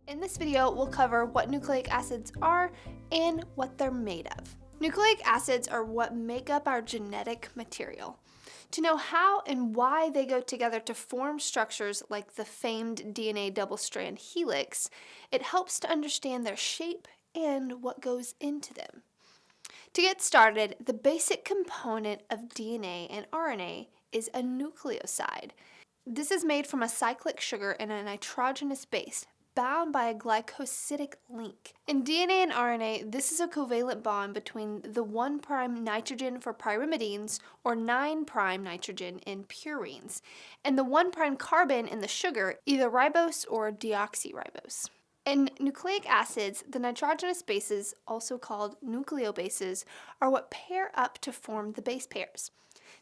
In this video, we'll cover what nucleic acids are and what they're made of. Nucleic acids are what make up our genetic material. To know how and why they go together to form structures like the famed DNA double-strand helix, it helps to understand their shape and what goes into them. To get started, the basic component of DNA and RNA is a nucleoside. This is made from a cyclic sugar and a nitrogenous base, bound by a glycosidic link. In DNA and RNA, this is a covalent bond between the 1' nitrogen for pyrimidines or 9' nitrogen in purines, and the 1' carbon in the sugar, either ribose or deoxyribose. In nucleic acids, the nitrogenous bases, also called nucleobases, are what pair up to form the base pairs.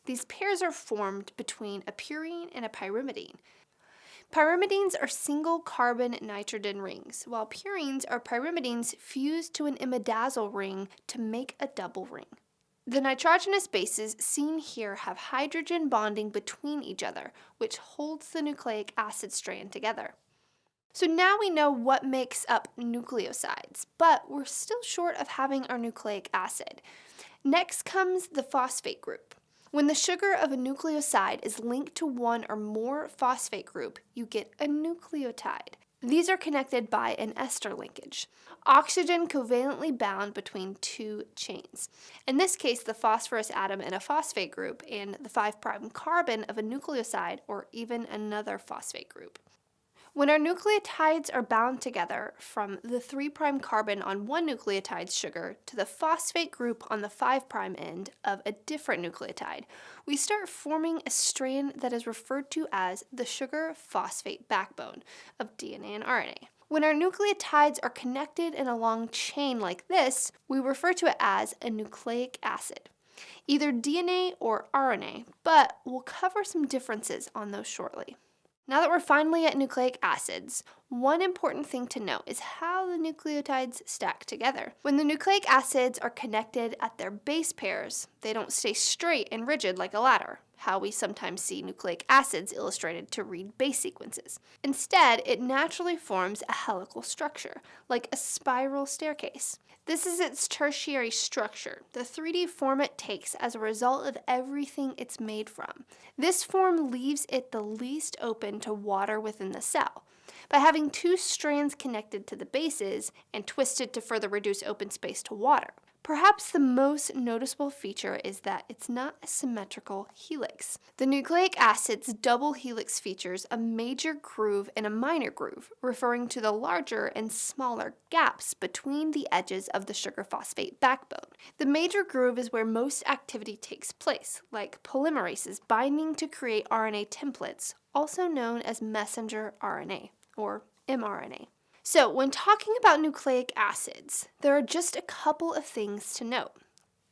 These pairs are formed between a purine and a pyrimidine. Pyrimidines are single carbon nitrogen rings, while purines are pyrimidines fused to an imidazole ring to make a double ring. The nitrogenous bases seen here have hydrogen bonding between each other, which holds the nucleic acid strand together. So now we know what makes up nucleosides, but we're still short of having our nucleic acid. Next comes the phosphate group. When the sugar of a nucleoside is linked to one or more phosphate group, you get a nucleotide. These are connected by an ester linkage, oxygen covalently bound between two chains. In this case, the phosphorus atom in a phosphate group and the 5' carbon of a nucleoside or even another phosphate group. When our nucleotides are bound together from the 3' carbon on one nucleotide's sugar to the phosphate group on the 5' end of a different nucleotide, we start forming a strand that is referred to as the sugar-phosphate backbone of DNA and RNA. When our nucleotides are connected in a long chain like this, we refer to it as a nucleic acid, either DNA or RNA, but we'll cover some differences on those shortly. Now that we're finally at nucleic acids, one important thing to note is how the nucleotides stack together. When the nucleic acids are connected at their base pairs, they don't stay straight and rigid like a ladder, how we sometimes see nucleic acids illustrated to read base sequences. Instead, it naturally forms a helical structure, like a spiral staircase. This is its tertiary structure, the 3D form it takes as a result of everything it's made from. This form leaves it the least open to water within the cell. By having two strands connected to the bases and twisted to further reduce open space to water. Perhaps the most noticeable feature is that it's not a symmetrical helix. The nucleic acid's double helix features a major groove and a minor groove, referring to the larger and smaller gaps between the edges of the sugar-phosphate backbone. The major groove is where most activity takes place, like polymerases binding to create RNA templates, also known as messenger RNA, or mRNA. So, when talking about nucleic acids, there are just a couple of things to note.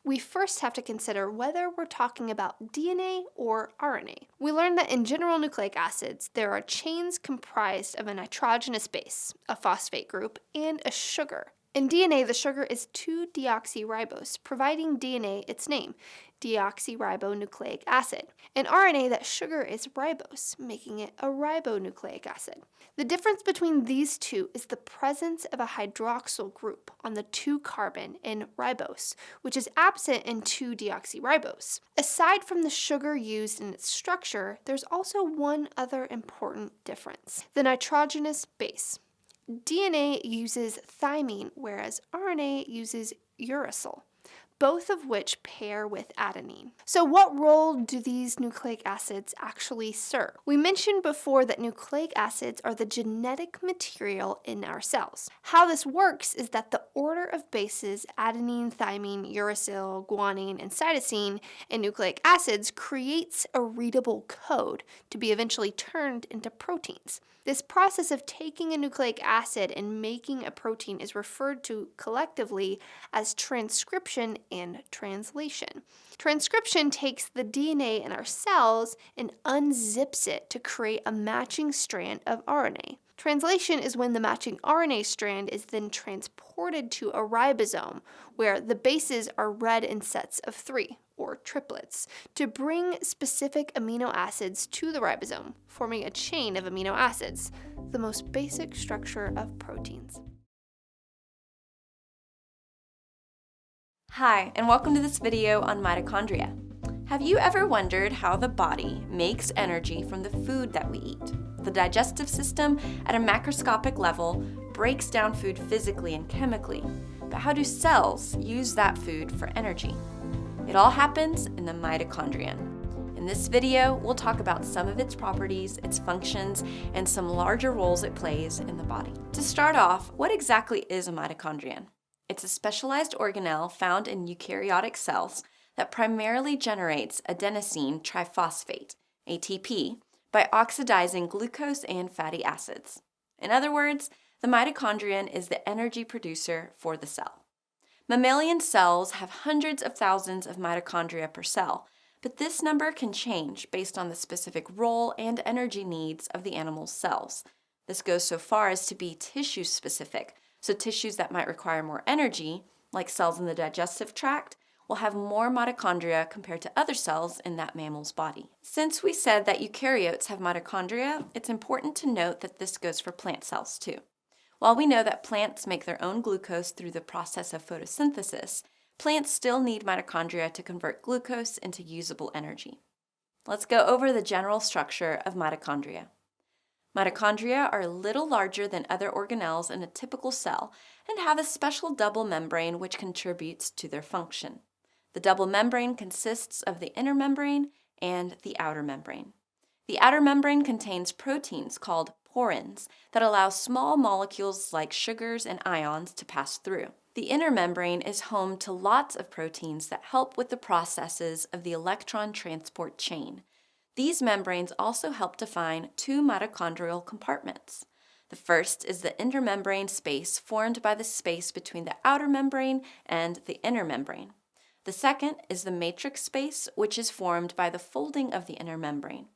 We first have to consider whether we're talking about DNA or RNA. We learned that in general nucleic acids, there are chains comprised of a nitrogenous base, a phosphate group, and a sugar. In DNA, the sugar is 2-deoxyribose, providing DNA its name, deoxyribonucleic acid. In RNA, that sugar is ribose, making it a ribonucleic acid. The difference between these two is the presence of a hydroxyl group on the 2-carbon in ribose, which is absent in 2-deoxyribose. Aside from the sugar used in its structure, there's also one other important difference: the nitrogenous base. DNA uses thymine, whereas RNA uses uracil, both of which pair with adenine. So what role do these nucleic acids actually serve? We mentioned before that nucleic acids are the genetic material in our cells. How this works is that the order of bases, adenine, thymine, uracil, guanine, and cytosine in nucleic acids creates a readable code to be eventually turned into proteins. This process of taking a nucleic acid and making a protein is referred to collectively as transcription and translation. Transcription takes the DNA in our cells and unzips it to create a matching strand of RNA. Translation is when the matching RNA strand is then transported to a ribosome, where the bases are read in sets of 3, or triplets, to bring specific amino acids to the ribosome, forming a chain of amino acids, the most basic structure of proteins. Hi, and welcome to this video on mitochondria. Have you ever wondered how the body makes energy from the food that we eat? The digestive system, at a macroscopic level, breaks down food physically and chemically, but how do cells use that food for energy? It all happens in the mitochondrion. In this video, we'll talk about some of its properties, its functions, and some larger roles it plays in the body. To start off, what exactly is a mitochondrion? It's a specialized organelle found in eukaryotic cells that primarily generates adenosine triphosphate, ATP, by oxidizing glucose and fatty acids. In other words, the mitochondrion is the energy producer for the cell. Mammalian cells have hundreds of thousands of mitochondria per cell, but this number can change based on the specific role and energy needs of the animal's cells. This goes so far as to be tissue-specific, so tissues that might require more energy, like cells in the digestive tract, will will have more mitochondria compared to other cells in that mammal's body. Since we said that eukaryotes have mitochondria, it's important to note that this goes for plant cells too. While we know that plants make their own glucose through the process of photosynthesis, plants still need mitochondria to convert glucose into usable energy. Let's go over the general structure of mitochondria. Mitochondria are a little larger than other organelles in a typical cell and have a special double membrane which contributes to their function. The double membrane consists of the inner membrane and the outer membrane. The outer membrane contains proteins called porins that allow small molecules like sugars and ions to pass through. The inner membrane is home to lots of proteins that help with the processes of the electron transport chain. These membranes also help define two mitochondrial compartments. The first is the intermembrane space formed by the space between the outer membrane and the inner membrane. The second is the matrix space, which is formed by the folding of the inner membrane.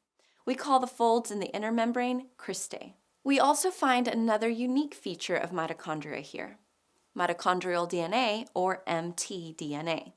We call the folds in the inner membrane cristae. We also find another unique feature of mitochondria here: mitochondrial DNA, or mtDNA.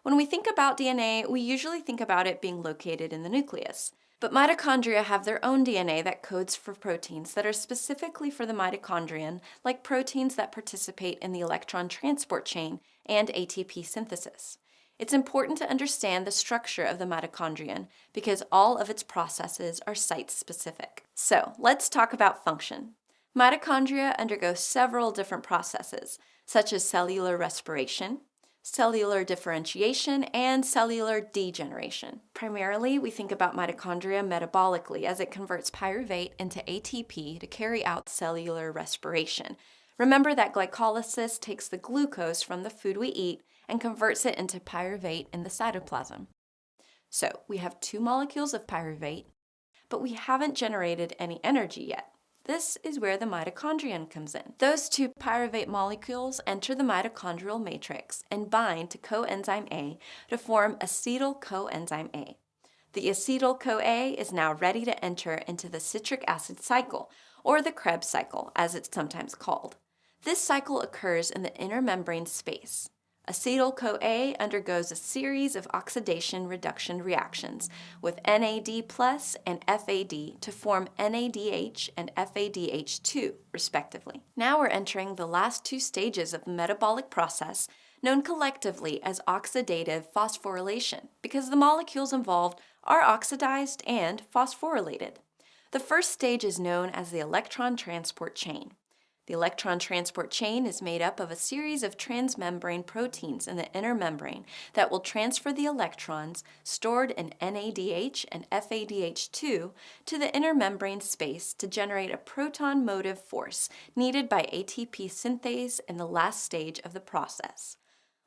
When we think about DNA, we usually think about it being located in the nucleus. But mitochondria have their own DNA that codes for proteins that are specifically for the mitochondrion, like proteins that participate in the electron transport chain and ATP synthesis. It's important to understand the structure of the mitochondrion because all of its processes are site-specific. So, let's talk about function. Mitochondria undergo several different processes, such as cellular respiration, cellular differentiation, and cellular degeneration. Primarily, we think about mitochondria metabolically as it converts pyruvate into ATP to carry out cellular respiration. Remember that glycolysis takes the glucose from the food we eat and converts it into pyruvate in the cytoplasm. So, we have two molecules of pyruvate, but we haven't generated any energy yet. This is where the mitochondrion comes in. Those two pyruvate molecules enter the mitochondrial matrix and bind to coenzyme A to form acetyl coenzyme A. The acetyl CoA is now ready to enter into the citric acid cycle, or the Krebs cycle, as it's sometimes called. This cycle occurs in the inner membrane space. Acetyl CoA undergoes a series of oxidation-reduction reactions with NAD+ and FAD to form NADH and FADH2, respectively. Now we're entering the last two stages of the metabolic process, known collectively as oxidative phosphorylation, because the molecules involved are oxidized and phosphorylated. The first stage is known as the electron transport chain. The electron transport chain is made up of a series of transmembrane proteins in the inner membrane that will transfer the electrons stored in NADH and FADH2 to the inner membrane space to generate a proton motive force needed by ATP synthase in the last stage of the process.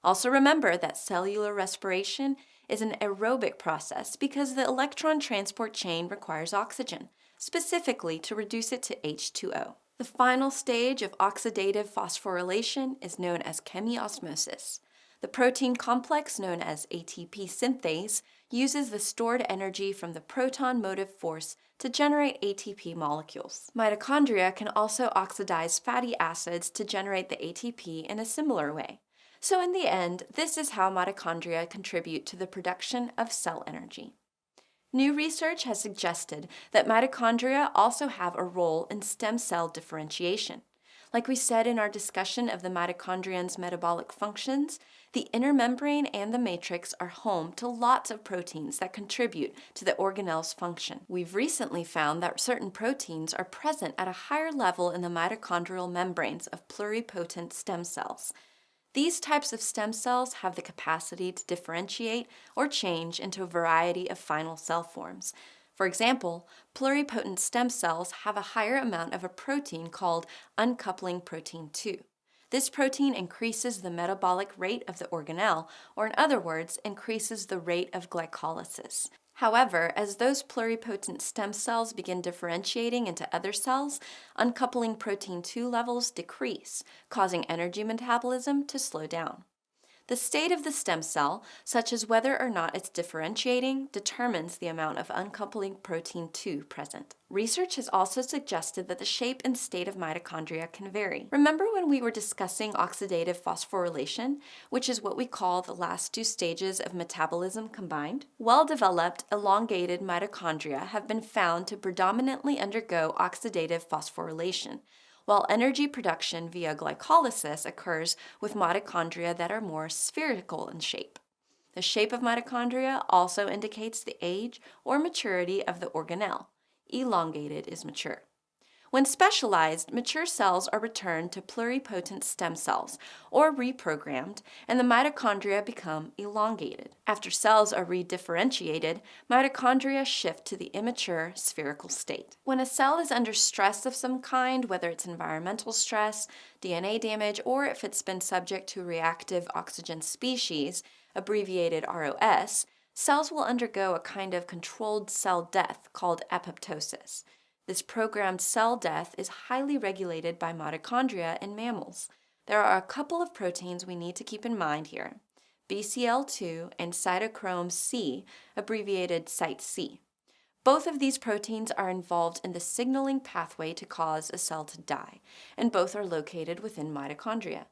Also remember that cellular respiration is an aerobic process because the electron transport chain requires oxygen, specifically to reduce it to H2O. The final stage of oxidative phosphorylation is known as chemiosmosis. The protein complex known as ATP synthase uses the stored energy from the proton motive force to generate ATP molecules. Mitochondria can also oxidize fatty acids to generate the ATP in a similar way. So in the end, this is how mitochondria contribute to the production of cell energy. New research has suggested that mitochondria also have a role in stem cell differentiation. Like we said in our discussion of the mitochondria's metabolic functions, the inner membrane and the matrix are home to lots of proteins that contribute to the organelle's function. We've recently found that certain proteins are present at a higher level in the mitochondrial membranes of pluripotent stem cells. These types of stem cells have the capacity to differentiate or change into a variety of final cell forms. For example, pluripotent stem cells have a higher amount of a protein called uncoupling protein 2. This protein increases the metabolic rate of the organelle, or in other words, increases the rate of glycolysis. However, as those pluripotent stem cells begin differentiating into other cells, uncoupling protein 2 levels decrease, causing energy metabolism to slow down. The state of the stem cell, such as whether or not it's differentiating, determines the amount of uncoupling protein 2 present. Research has also suggested that the shape and state of mitochondria can vary. Remember when we were discussing oxidative phosphorylation, which is what we call the last two stages of metabolism combined? Well-developed, elongated mitochondria have been found to predominantly undergo oxidative phosphorylation, while energy production via glycolysis occurs with mitochondria that are more spherical in shape. The shape of mitochondria also indicates the age or maturity of the organelle. Elongated is mature. When specialized, mature cells are returned to pluripotent stem cells, or reprogrammed, and the mitochondria become elongated. After cells are redifferentiated, mitochondria shift to the immature spherical state. When a cell is under stress of some kind, whether it's environmental stress, DNA damage, or if it's been subject to reactive oxygen species, abbreviated ROS, cells will undergo a kind of controlled cell death called apoptosis. This programmed cell death is highly regulated by mitochondria in mammals. There are a couple of proteins we need to keep in mind here: BCL2 and cytochrome C, abbreviated CytC. Both of these proteins are involved in the signaling pathway to cause a cell to die, and both are located within mitochondria.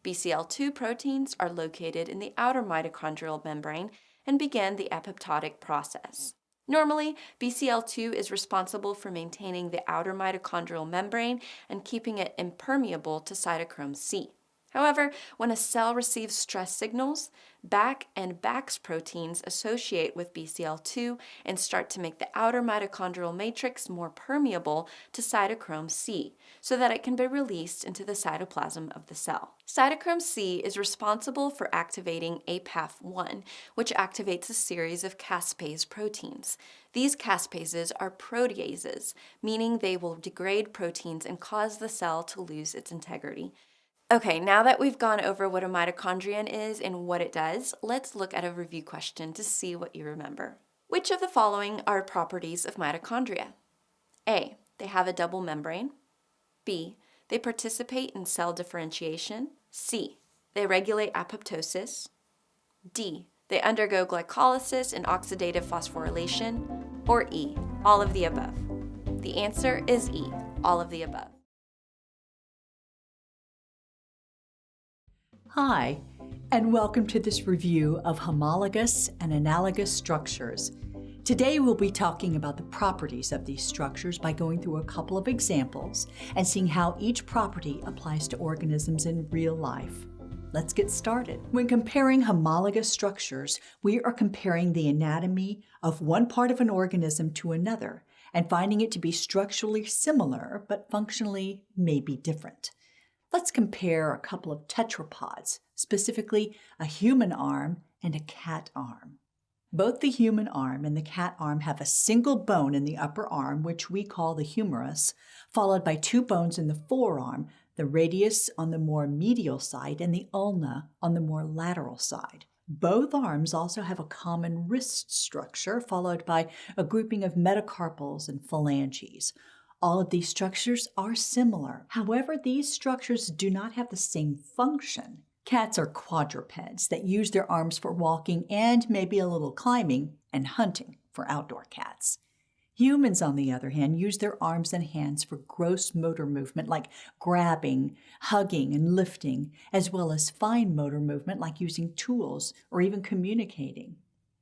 BCL2 proteins are located in the outer mitochondrial membrane and begin the apoptotic process. Normally, BCL2 is responsible for maintaining the outer mitochondrial membrane and keeping it impermeable to cytochrome C. However, when a cell receives stress signals, BAC and BAX proteins associate with BCL2 and start to make the outer mitochondrial matrix more permeable to cytochrome C so that it can be released into the cytoplasm of the cell. Cytochrome C is responsible for activating APAF1, which activates a series of caspase proteins. These caspases are proteases, meaning they will degrade proteins and cause the cell to lose its integrity. Okay, now that we've gone over what a mitochondrion is and what it does, let's look at a review question to see what you remember. Which of the following are properties of mitochondria? A. They have a double membrane. B. They participate in cell differentiation. C. They regulate apoptosis. D. They undergo glycolysis and oxidative phosphorylation. Or E. All of the above. The answer is E. All of the above. Hi, and welcome to this review of homologous and analogous structures. Today we'll be talking about the properties of these structures by going through a couple of examples and seeing how each property applies to organisms in real life. Let's get started. When comparing homologous structures, we are comparing the anatomy of one part of an organism to another and finding it to be structurally similar but functionally may be different. Let's compare a couple of tetrapods, specifically a human arm and a cat arm. Both the human arm and the cat arm have a single bone in the upper arm, which we call the humerus, followed by two bones in the forearm, the radius on the more medial side and the ulna on the more lateral side. Both arms also have a common wrist structure, followed by a grouping of metacarpals and phalanges. All of these structures are similar. However, these structures do not have the same function. Cats are quadrupeds that use their arms for walking and maybe a little climbing and hunting for outdoor cats. Humans, on the other hand, use their arms and hands for gross motor movement like grabbing, hugging, and lifting, as well as fine motor movement like using tools or even communicating.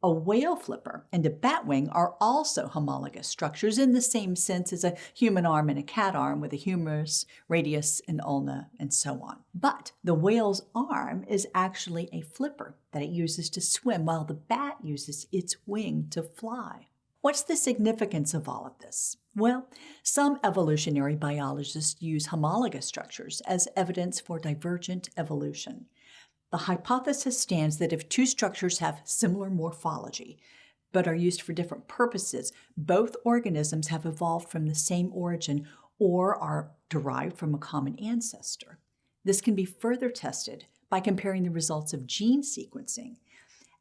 A whale flipper and a batwing are also homologous structures in the same sense as a human arm and a cat arm with a humerus, radius, and ulna, and so on. But the whale's arm is actually a flipper that it uses to swim, while the bat uses its wing to fly. What's the significance of all of this? Well, some evolutionary biologists use homologous structures as evidence for divergent evolution. The hypothesis stands that if two structures have similar morphology, but are used for different purposes, both organisms have evolved from the same origin or are derived from a common ancestor. This can be further tested by comparing the results of gene sequencing.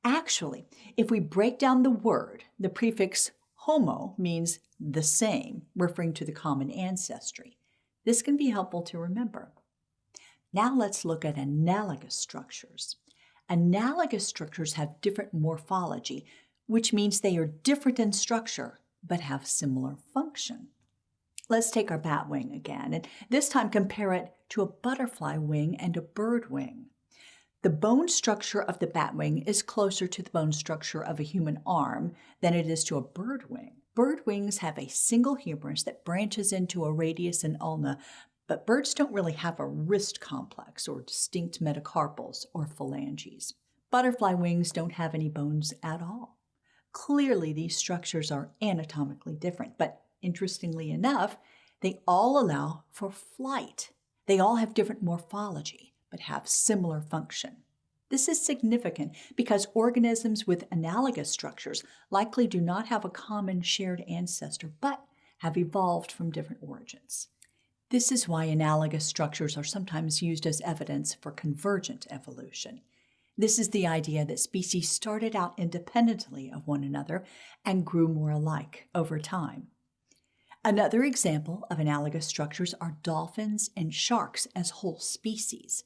Actually, if we break down the word, the prefix homo means the same, referring to the common ancestry. This can be helpful to remember. Now let's look at analogous structures. Analogous structures have different morphology, which means they are different in structure but have similar function. Let's take our bat wing again, and this time compare it to a butterfly wing and a bird wing. The bone structure of the bat wing is closer to the bone structure of a human arm than it is to a bird wing. Bird wings have a single humerus that branches into a radius and ulna, but birds don't really have a wrist complex or distinct metacarpals or phalanges. Butterfly wings don't have any bones at all. Clearly, these structures are anatomically different, but interestingly enough, they all allow for flight. They all have different morphology, but have similar function. This is significant because organisms with analogous structures likely do not have a common shared ancestor, but have evolved from different origins. This is why analogous structures are sometimes used as evidence for convergent evolution. This is the idea that species started out independently of one another and grew more alike over time. Another example of analogous structures are dolphins and sharks as whole species.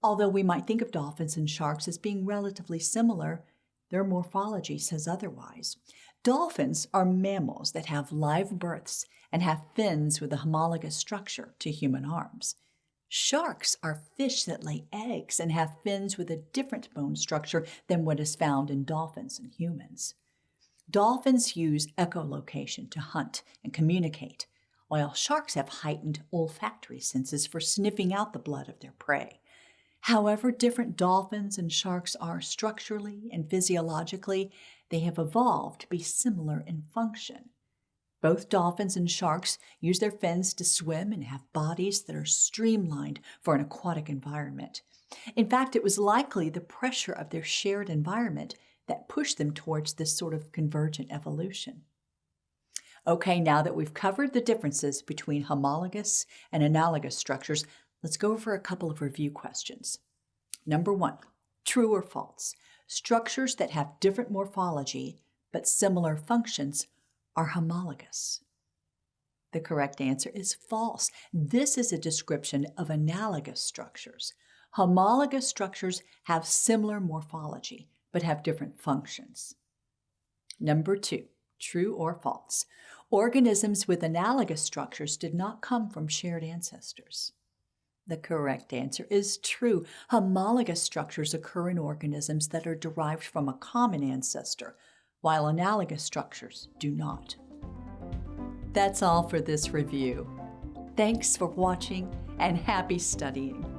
Although we might think of dolphins and sharks as being relatively similar, their morphology says otherwise. Dolphins are mammals that have live births and have fins with a homologous structure to human arms. Sharks are fish that lay eggs and have fins with a different bone structure than what is found in dolphins and humans. Dolphins use echolocation to hunt and communicate, while sharks have heightened olfactory senses for sniffing out the blood of their prey. However different dolphins and sharks are structurally and physiologically, they have evolved to be similar in function. Both dolphins and sharks use their fins to swim and have bodies that are streamlined for an aquatic environment. In fact, it was likely the pressure of their shared environment that pushed them towards this sort of convergent evolution. Okay, now that we've covered the differences between homologous and analogous structures, let's go over a couple of review questions. Number 1, true or false? Structures that have different morphology but similar functions are homologous. The correct answer is false. This is a description of analogous structures. Homologous structures have similar morphology but have different functions. Number 2, true or false? Organisms with analogous structures did not come from shared ancestors. The correct answer is true. Homologous structures occur in organisms that are derived from a common ancestor, while analogous structures do not. That's all for this review. Thanks for watching and happy studying.